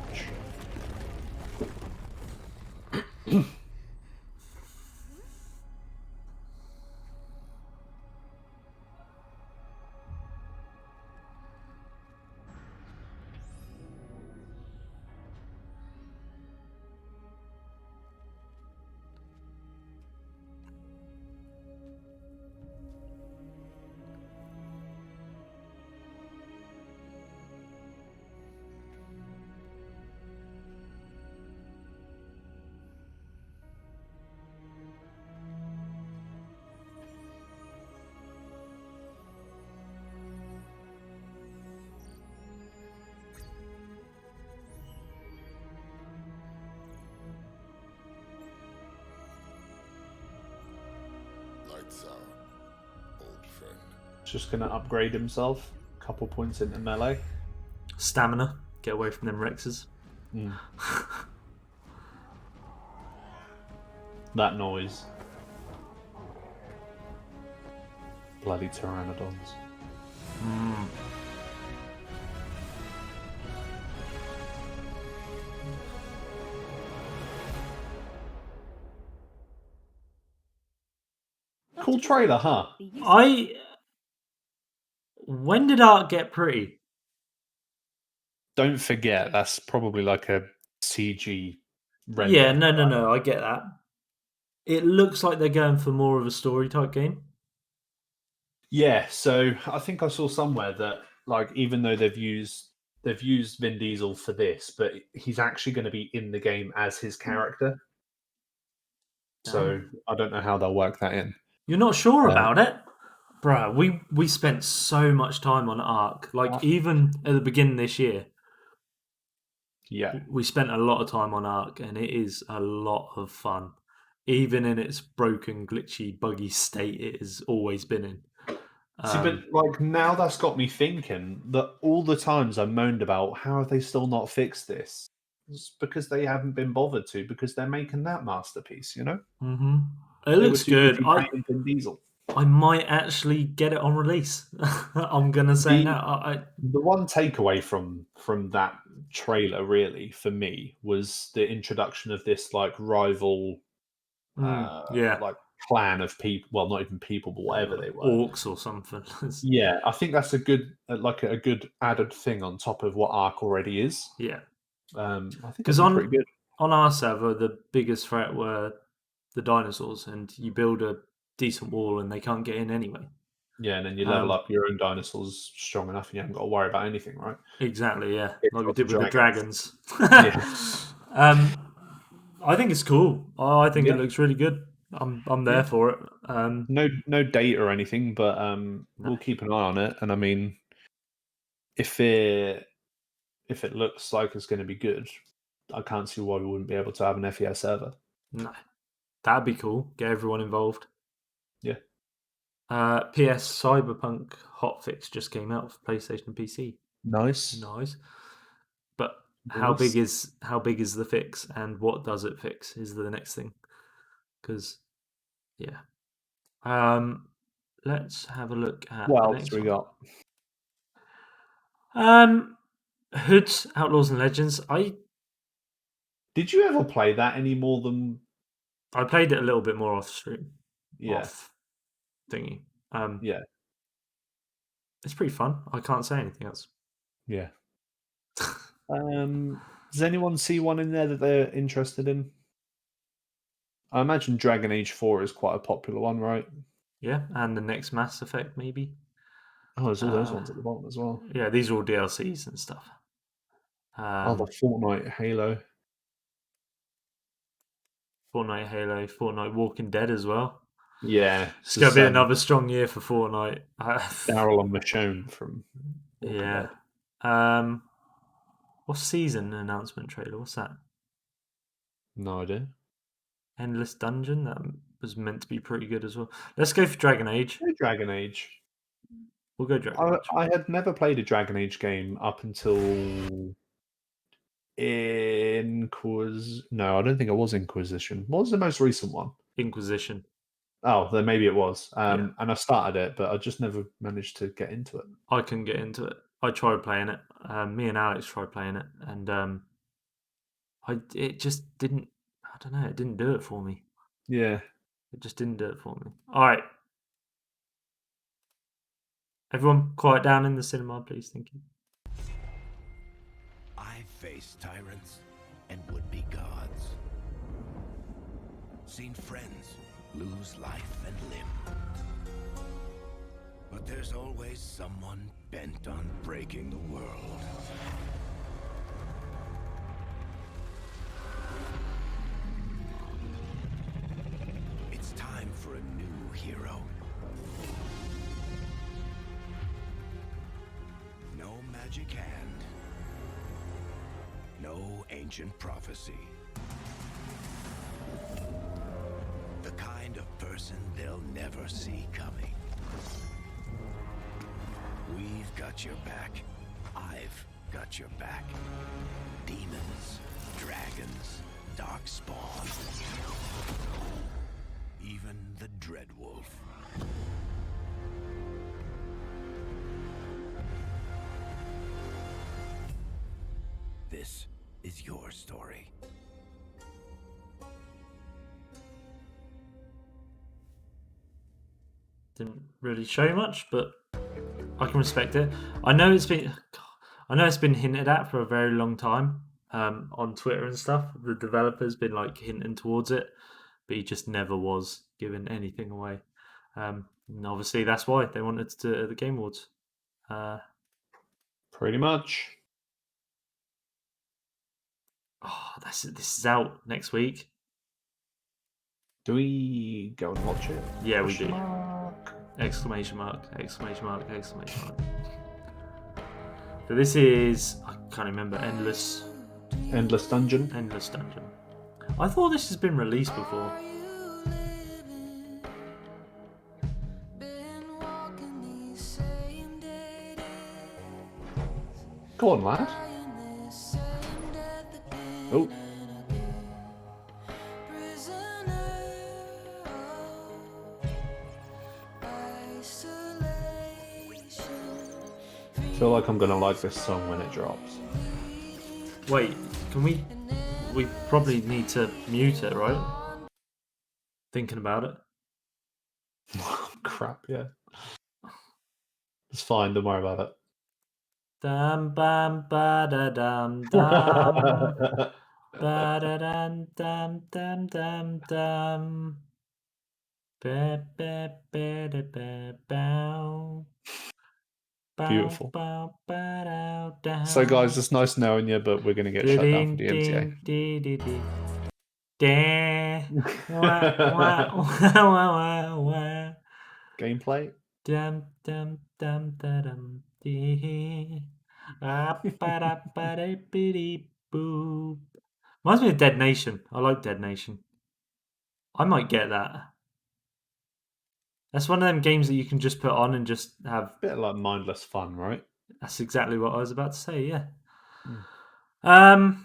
Lights out, old friend. Just going to upgrade himself. A couple points into melee. Stamina. Get away from them Rexes. That noise. Bloody pteranodons. Cool trailer, huh? When did art get pretty? Don't forget, that's probably like a CG render. Yeah, no. I get that. It looks like they're going for more of a story type game. Yeah, so I think I saw somewhere that like even though they've used Vin Diesel for this, but he's actually going to be in the game as his character. So I don't know how they'll work that in. You're not sure about it? Bruh, we spent so much time on Ark. Like, even at the beginning of this year, Yeah. we spent a lot of time on Ark, and it is a lot of fun. Even in its broken, glitchy, buggy state it has always been in. See, but like now that's got me thinking that all the times I moaned about how have they still not fixed this? It's because they haven't been bothered to, because they're making that masterpiece, you know? It looks good. Paying Vin Diesel. I might actually get it on release. I'm gonna say now. The one takeaway from that trailer, really, for me, was the introduction of this like rival, like clan of people. Well, not even people, but whatever they were, orcs or something. Yeah, I think that's a good, like a good added thing on top of what Ark already is. Yeah, I think because that's pretty good. On our server, the biggest threat were the dinosaurs, and you build a decent wall, and they can't get in anyway. Yeah, and then you level up your own dinosaurs strong enough, and you haven't got to worry about anything, right? Exactly, yeah, It's like we got did with the dragons. Yeah. I think it's cool. I think Yeah. it looks really good. I'm there for it. No date or anything, but we'll keep an eye on it. And I mean, if it looks like it's going to be good, I can't see why we wouldn't be able to have an FES server. No, that'd be cool. Get everyone involved. Yeah. PS Cyberpunk hotfix just came out for PlayStation and PC. Nice. But how big is the fix, and what does it fix is the next thing. Because let's have a look at what the else next we one. got? Hoods, Outlaws and Legends. Did you ever play that any more than? I played it a little bit more off stream. Yeah. Off thingy. Yeah. It's pretty fun. I can't say anything else. Yeah. Does anyone see one in there that they're interested in? I imagine Dragon Age 4 is quite a popular one, right? Yeah, and the next Mass Effect, maybe. Oh, there's all those ones at the bottom as well. Yeah, these are all DLCs and stuff. The Fortnite Halo. Fortnite Walking Dead as well. Yeah. It's going to be another strong year for Fortnite. Daryl and Michonne from Walking Dead. What's season announcement trailer? What's that? No idea. Endless Dungeon? That was meant to be pretty good as well. Let's go for Dragon Age. Dragon Age. We'll go Dragon Age. I had never played a Dragon Age game up until No, I don't think it was Inquisition. What was the most recent one? Inquisition. Oh, then maybe it was. And I started it, but I just never managed to get into it. I couldn't get into it. I tried playing it. Me and Alex tried playing it, and It just didn't. I don't know. It didn't do it for me. Yeah. It just didn't do it for me. All right. Everyone, quiet down in the cinema, please. Thank you. I've faced tyrants and would-be gods. Seen friends lose life and limb. But there's always someone bent on breaking the world. It's time for a new hero. No magic hand. No ancient prophecy. The kind of person they'll never see coming. We've got your back. I've got your back. Demons, dragons, darkspawn. Even the Dreadwolf. This is your story. Didn't really show much, but I can respect it. I know it's been hinted at for a very long time on Twitter and stuff. The developer's been like hinting towards it, but he just never was giving anything away. And obviously that's why they wanted to do it at the Game Awards. Pretty much. Oh, this is out next week. Do we go and watch it? Yeah, we Question do. mark. Exclamation mark, exclamation mark, exclamation mark. So this is, I can't remember, Endless Dungeon. Dungeon. I thought this has been released before. Go on, lad. Oh. I feel like I'm gonna like this song when it drops. Wait, can we probably need to mute it, right? Thinking about it. Crap, yeah. It's fine, don't worry about Dum bam ba da dum dum it. ba da dum dum dum dum dum ba ba ba da ba bow. Beautiful. Bow, ba, da, down. So guys, it's nice knowing you, but we're gonna get shut down for the MTA. Gameplay? Dum dum dum da dum dee. Ah, ba da ba da biddy boo. Reminds me of Dead Nation. I like Dead Nation. I might get that. That's one of them games that you can just put on and just have. Bit like mindless fun, right? That's exactly what I was about to say. Yeah. Mm.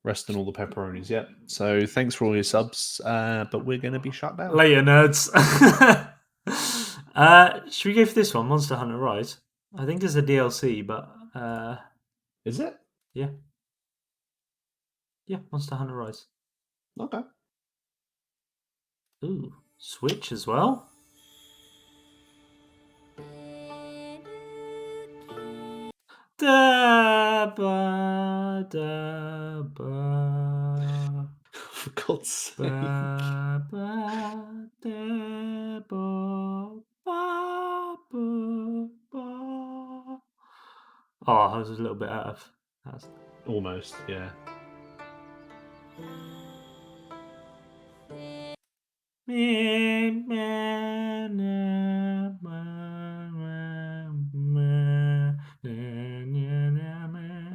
Rest on all the pepperonis, yeah. So thanks for all your subs, but we're going to be shut down. Later, nerds. Should we go for this one, Monster Hunter Rise? I think it's a DLC, but is it? Yeah. Yeah, Monster Hunter Rise. Okay. Ooh, Switch as well. Da ba da ba. For God's sake. Ba ba da ba ba ba ba. Oh, I was a little bit out of. Almost, yeah.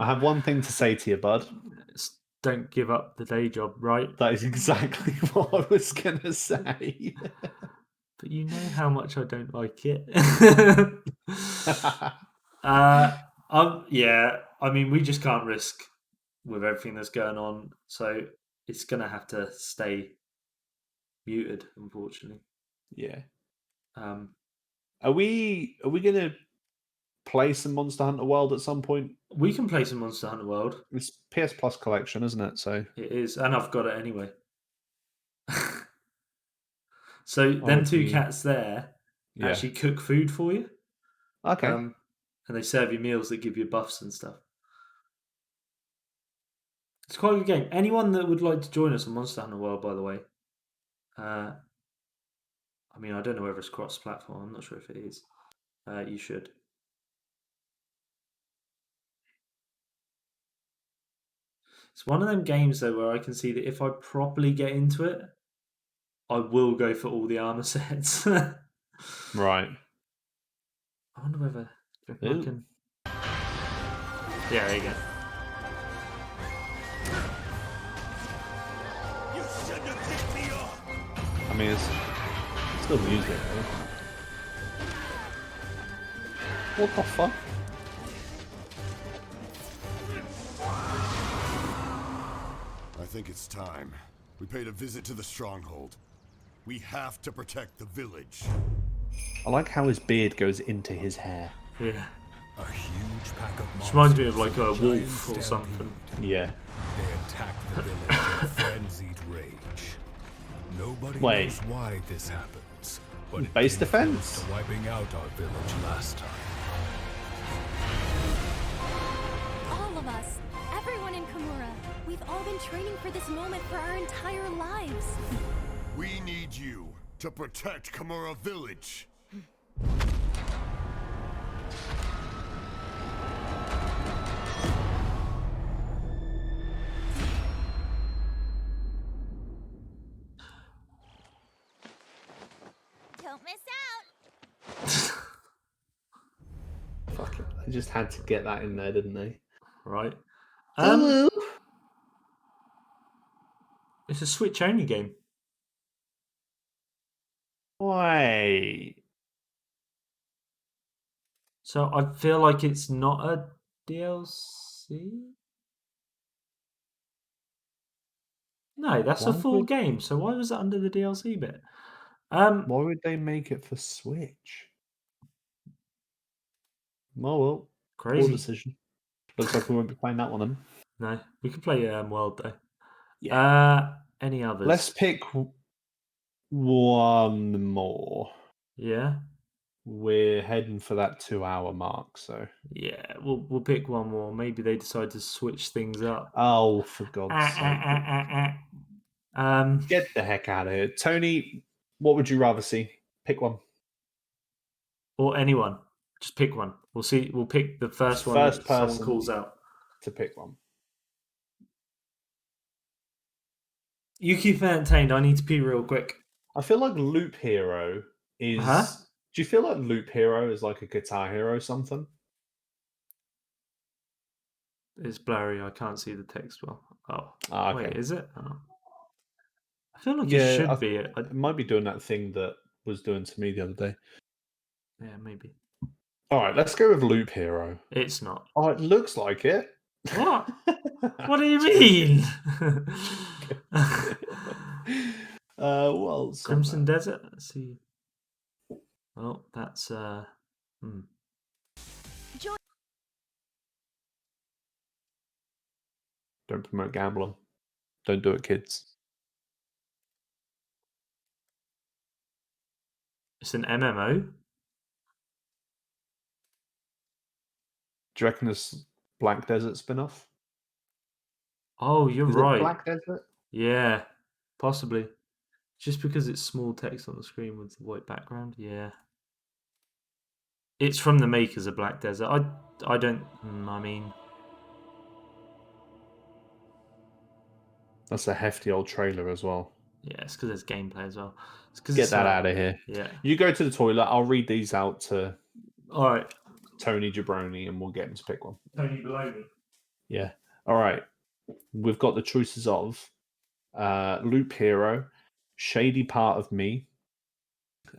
I have one thing to say to you, bud. Don't give up the day job, right? That is exactly what I was going to say. But you know how much I don't like it. Yeah, I mean, we just can't risk with everything that's going on, so it's going to have to stay muted, unfortunately. Yeah. Are we going to play some Monster Hunter World at some point? We can play some Monster Hunter World. It's PS Plus collection, isn't it? So It is, and I've got it anyway. So Oh, them two gee. cats there yeah. actually cook food for you. Okay. And they serve you meals that give you buffs and stuff. It's quite a good game. Anyone that would like to join us on Monster Hunter World, by the way, I mean, I don't know whether it's cross-platform. I'm not sure if it is. You should. It's one of them games, though, where I can see that if I properly get into it, I will go for all the armor sets. Right. I wonder whether I Ooh. can... Yeah, there you go. You shouldn't have tipped me off. I mean, it's still music, though. What the fuck? I think it's time. We paid a visit to the stronghold. We have to protect the village. I like how his beard goes into his hair. Yeah. A huge pack of Which reminds me monsters of like a giant wolf or stampede. something. Yeah. They attack the village in frenzied rage. Nobody Wait. knows why this happens, but it Base came defense? close to wiping out our village last time. All of us, everyone in Kimura, we've all been training for this moment for our entire lives. We need you to protect Kimura Village. Don't miss out. Fuck it. They just had to get that in there, didn't they? Right. Ooh. It's a Switch only game. Why? So I feel like it's not a DLC. No, that's a Why full would- game. So why was it under the DLC bit? Why would they make it for Switch? Oh well, poor Crazy. decision. Looks like we won't be playing that one then. No, we could play World though. Yeah. Any others? Let's pick one more. Yeah, We're heading for that 2-hour mark, so. yeah. We'll pick one more. Maybe they decide to switch things up. Oh, for God's sake. Get the heck out of here. Tony, what would you rather see? Pick one. Or anyone. Just pick one. We'll see. We'll pick the first one First that someone person. calls out. To pick one. You keep entertained. I need to pee real quick. I feel like Loop Hero is. Huh? Do you feel like Loop Hero is like a Guitar Hero something? It's blurry. I can't see the text well. Oh, Ah, okay. wait, is it? Oh. I feel like Yeah, it should I- be. It might be doing that thing that was doing to me the other day. Yeah, maybe. All right, let's go with Loop Hero. It's not. Oh, it looks like it. What? What do you mean? Well, Crimson Desert. Let's see. Well, that's Don't promote gambling. Don't do it, kids. It's an MMO. Do you reckon it's Black Desert spin-off? Oh, you're Is right. it Black Desert? Yeah, possibly. Just because it's small text on the screen with the white background. Yeah. It's from the makers of Black Desert. I don't. I mean, That's a hefty old trailer as well. yeah, it's because there's gameplay as well. It's 'cause Get it's that like- out of here. Yeah. You go to the toilet. I'll read these out to All right. Tony Jabroni and we'll get him to pick one. Tony below me. Yeah. All right. We've got the choices of Loop Hero, Shady Part of Me.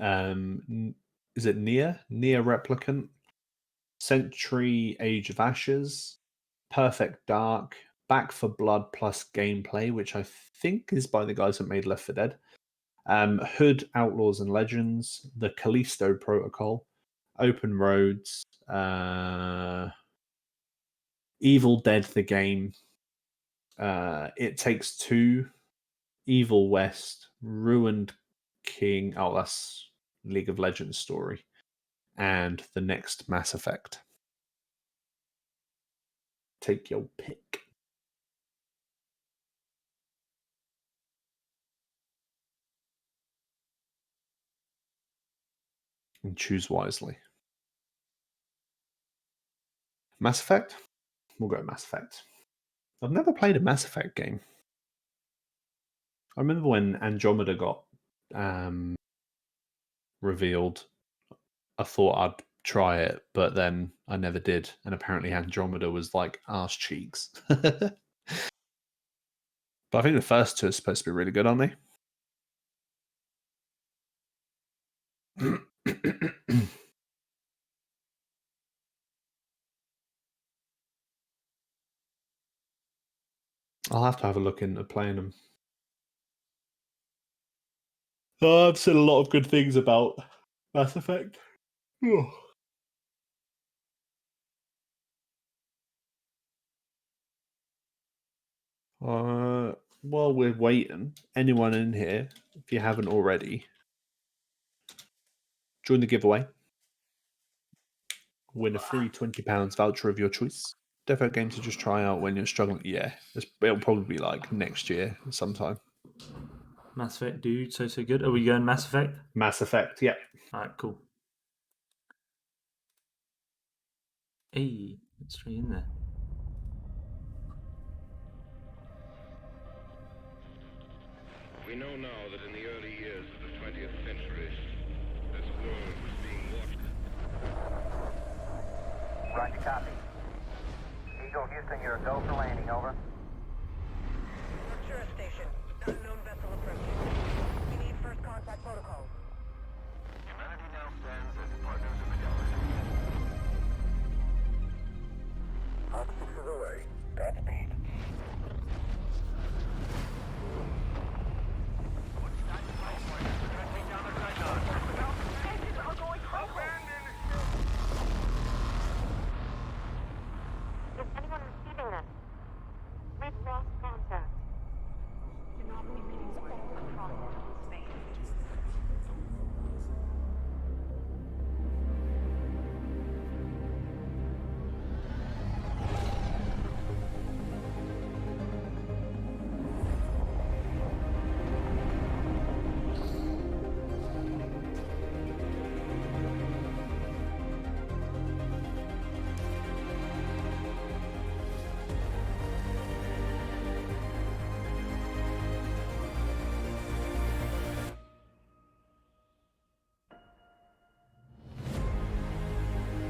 Is it Nier Replicant, Century Age of Ashes, Perfect Dark, Back for Blood plus Gameplay, which I think is by the guys that made Left 4 Dead, Hood Outlaws and Legends, The Callisto Protocol, open roads, Evil Dead the game, It Takes Two, Evil West, Ruined King. Oh, that's League of Legends story, and the next Mass Effect. Take your pick. And choose wisely. Mass Effect? We'll go Mass Effect. I've never played a Mass Effect game. I remember when Andromeda got revealed, I thought I'd try it, but then I never did. And apparently Andromeda was like arse cheeks. But I think the first two are supposed to be really good, aren't they? I'll have to have a look into playing them. Oh, I've said a lot of good things about Mass Effect. While we're waiting, anyone in here, if you haven't already, join the giveaway. Win a free £20 voucher of your choice. Defo game to just try out when you're struggling. Yeah, it'll probably be like next year sometime. Mass Effect, dude, so good. Are we going Mass Effect? Mass Effect, yeah. Alright, cool. Hey, it's straight in there. We know now that in the early years of the 20th century, this world was being watched. Roger, copy. Eagle Houston, you're a go for landing, over. Arcturus Station. Unknown vessel approaching. We need first contact protocols. Humanity now stands as partners in the galaxy. Hawk 6 is away. Godspeed. Is anyone receiving this? We've lost contact. Anomaly readings all across space.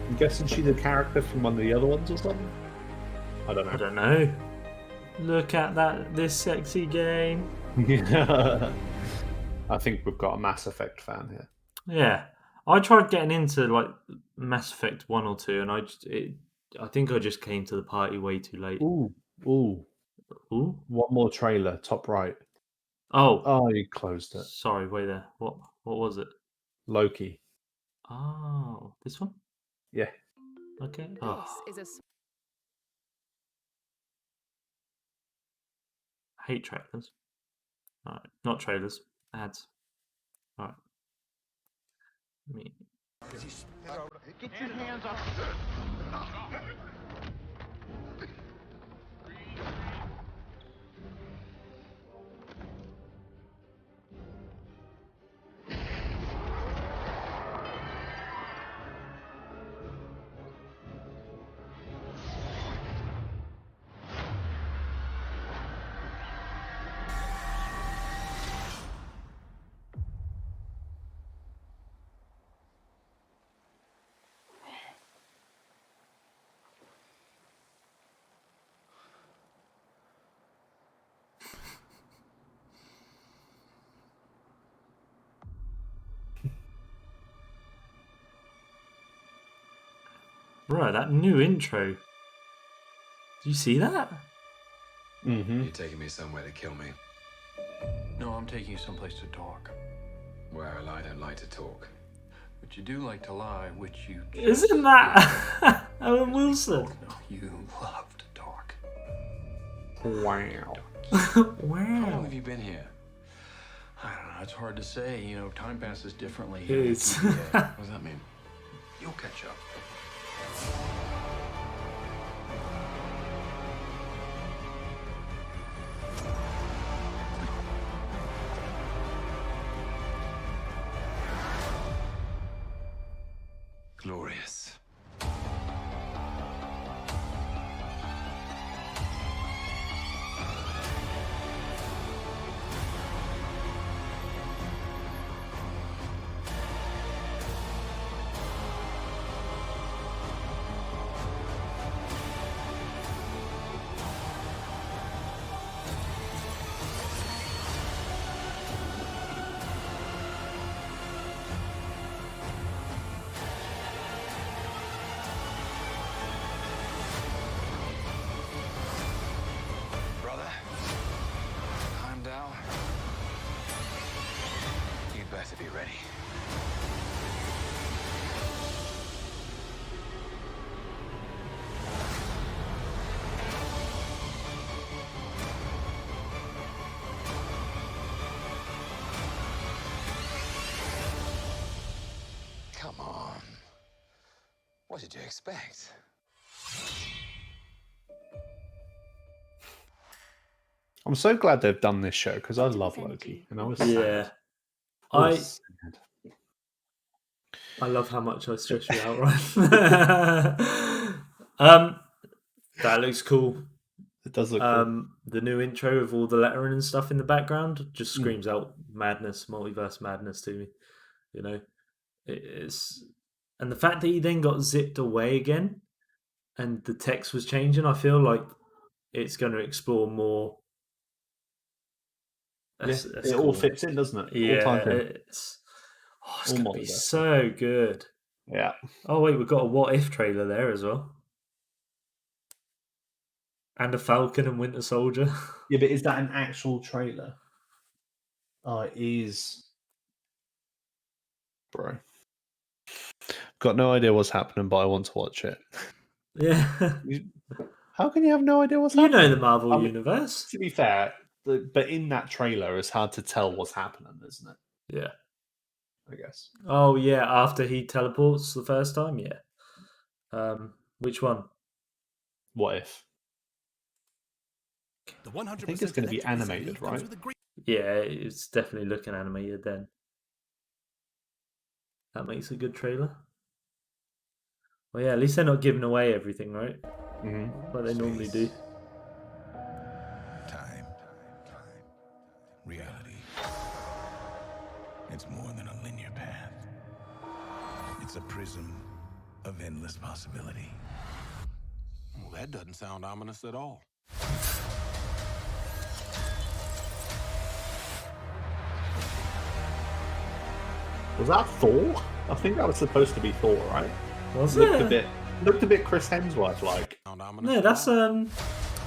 I'm guessing she's a character from one of the other ones or something? I don't know. I don't know. Look at this sexy game. Yeah. I think we've got a Mass Effect fan here. Yeah. I tried getting into like Mass Effect 1 or 2 and I think I just came to the party way too late. Ooh. Ooh. One more trailer, top right. Oh, you closed it. sorry, wait there. What was it? Loki. Oh, this one? Yeah. Okay. This Oh, is a I hate trailers. Alright, not trailers, ads. Alright. Me. Get your hands off. Right, that new intro. Do you see that? Mm-hmm. You're taking me somewhere to kill me. No, I'm taking you someplace to talk. Well, I don't like to talk. But you do like to lie, which you Isn't that Owen Wilson? you love to talk. Wow. How long Wow. have you been here? I don't know. It's hard to say. You know, time passes differently It here. is. What does that mean? You'll catch up. Glorious. Brother, I'm down. You'd better be ready. Come on. What did you expect? I'm so glad they've done this show because I love Loki, and I was Yeah. sad. I I was sad. I love how much I stress you out, right? That looks cool. It does look cool. The new intro of all the lettering and stuff in the background just screams out madness, multiverse madness to me. You know, it's and the fact that he then got zipped away again, and the text was changing. I feel like it's going to explore more. That's it cool. all fits in, doesn't it? Yeah, All ties in. it's All going to be multiverse. so good. Yeah. Oh wait, we've got a What If trailer there as well. And a Falcon and Winter Soldier. Yeah, but is that an actual trailer? Oh, it is. Bro. Got no idea what's happening, but I want to watch it. Yeah. How can you have no idea what's You happening? know the Marvel universe. To be fair, but in that trailer, it's hard to tell what's happening, isn't it? Yeah. I guess. Oh yeah, after he teleports the first time, yeah. Which one? What if? The 100% I think it's going to be animated, right? Yeah, it's definitely looking animated then. That makes a good trailer. Well, yeah, at least they're not giving away everything, right? Mm-hmm. Like they normally do. Time. Reality. It's more than a linear path. It's a prism of endless possibility. Well, that doesn't sound ominous at all. Was that Thor? I think that was supposed to be Thor, right? Was looked it? Looked a bit Chris Hemsworth like. No, that's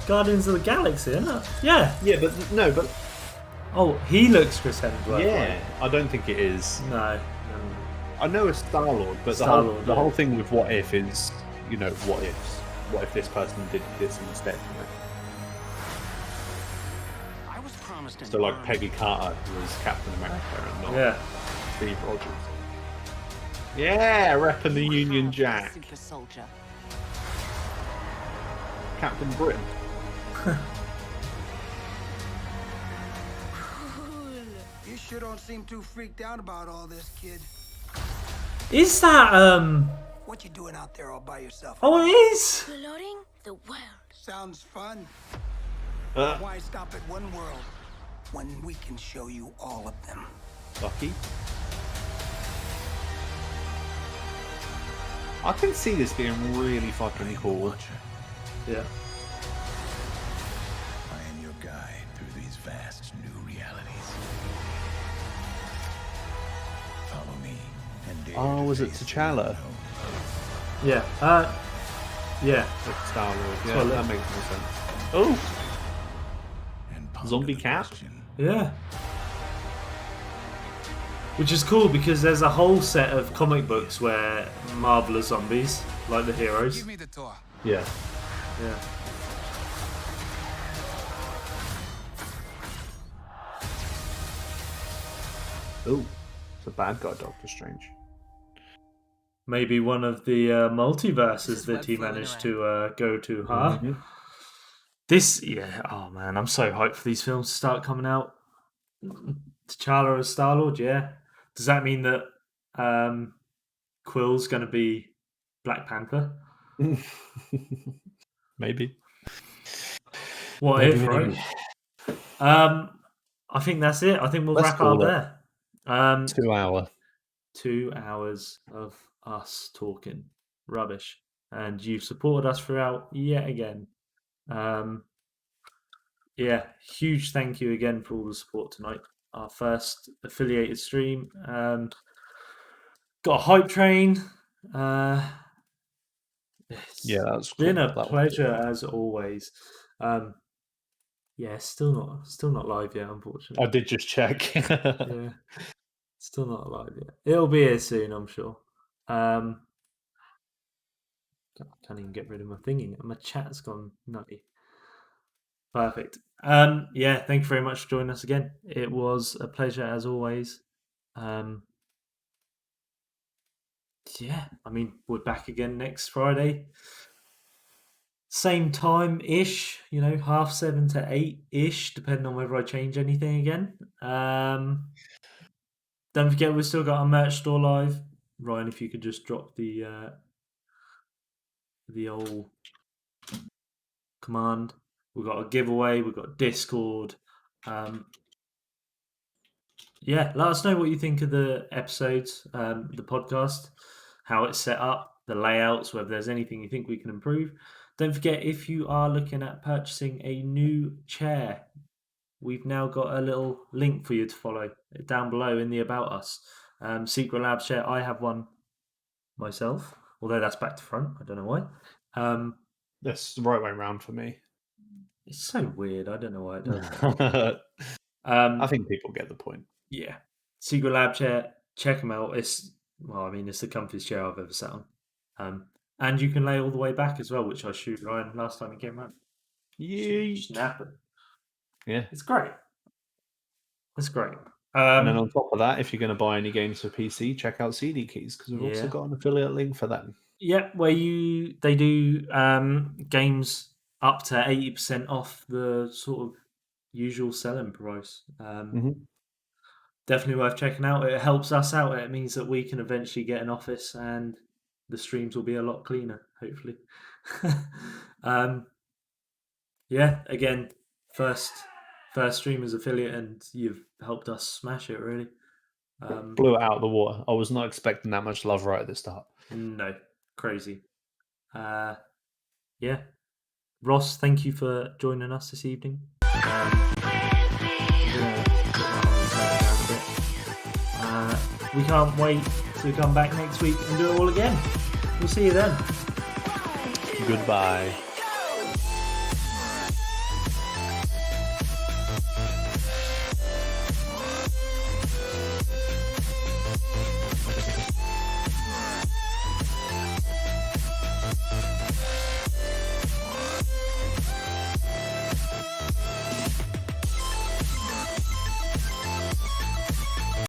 Guardians of the Galaxy, isn't it? Yeah. Yeah, but no, but oh, he looks Chris Hemsworth. yeah, Right? I don't think it is. No. I know it's Star-Lord, but Star-Lord, the whole thing with What If is, you know, what ifs. What if this person did this instead? You know? I was promised So like Peggy Carter was Captain America and not Steve Rogers. Yeah, repping the Union Jack. Super soldier. Captain Britain. You sure don't seem too freaked out about all this, kid. Is that What you doing out there all by yourself? Oh, it is. Exploring the world. Sounds fun. Uh. Why stop at one world when we can show you all of them? Lucky. I can see this being really fucking cool. Yeah. I am your guide through these vast new realities. Follow me and dare Oh, to was it face T'Challa? Yeah. Yeah. Like Star-Lord. Yeah, Well, that makes more sense. Oh! Zombie Cap? Yeah. Which is cool because there's a whole set of comic books where Marvel are zombies, like the heroes. Give me the tour. Yeah. Yeah. Ooh, it's a bad guy, Doctor Strange. Maybe one of the multiverses that he managed to go to, huh? Mhm. Oh man, I'm so hyped for these films to start coming out. T'Challa as Star-Lord, yeah. Does that mean that Quill's going to be Black Panther? Maybe. What Maybe, if, maybe. right? I think that's it. I think we'll Let's wrap up call it. there. 2 hour. 2 hours of us talking rubbish. And you've supported us throughout yet again. Yeah, huge thank you again for all the support tonight. Our first affiliated stream. Got a hype train. It's Yeah, that was cool. been a That was pleasure as always. Yeah, still not live yet, unfortunately. I did just check. Yeah, still not live yet. It'll be here soon, I'm sure. Can't even get rid of my thingy. My chat's gone nutty. Perfect. Yeah, thank you very much for joining us again. It was a pleasure as always. Yeah, I mean, we're back again next Friday. Same time-ish, 7:30 to 8-ish, depending on whether I change anything again. Don't forget, we've still got our merch store live. Ryan, if you could just drop the old command. We've got a giveaway. We've got Discord. Yeah, let us know what you think of the episodes, the podcast, how it's set up, the layouts, whether there's anything you think we can improve. Don't forget, if you are looking at purchasing a new chair, we've now got a little link for you to follow down below in the About Us. Secret Labs chair, I have one myself, although that's back to front. I don't know why. That's the right way around for me. It's so weird. I don't know why it does. I think people get the point. Yeah. Secret Lab chair, check them out. It's the comfiest chair I've ever sat on. And you can lay all the way back as well, which I showed Ryan last time he came around. Snapping. Yeah. It's great. It's great. And then on top of that, if you're going to buy any games for PC, check out CD Keys, because we've also got an affiliate link for that. Yeah, where they do games up to 80% off the sort of usual selling price. Definitely worth checking out. It helps us out. It means that we can eventually get an office and the streams will be a lot cleaner, hopefully. Yeah, again, first stream as affiliate, and you've helped us smash it, really. Blew it out of the water. I was not expecting that much love right at the start. No, crazy. Yeah. Ross, thank you for joining us this evening. We can't wait to come back next week and do it all again. We'll see you then. Goodbye.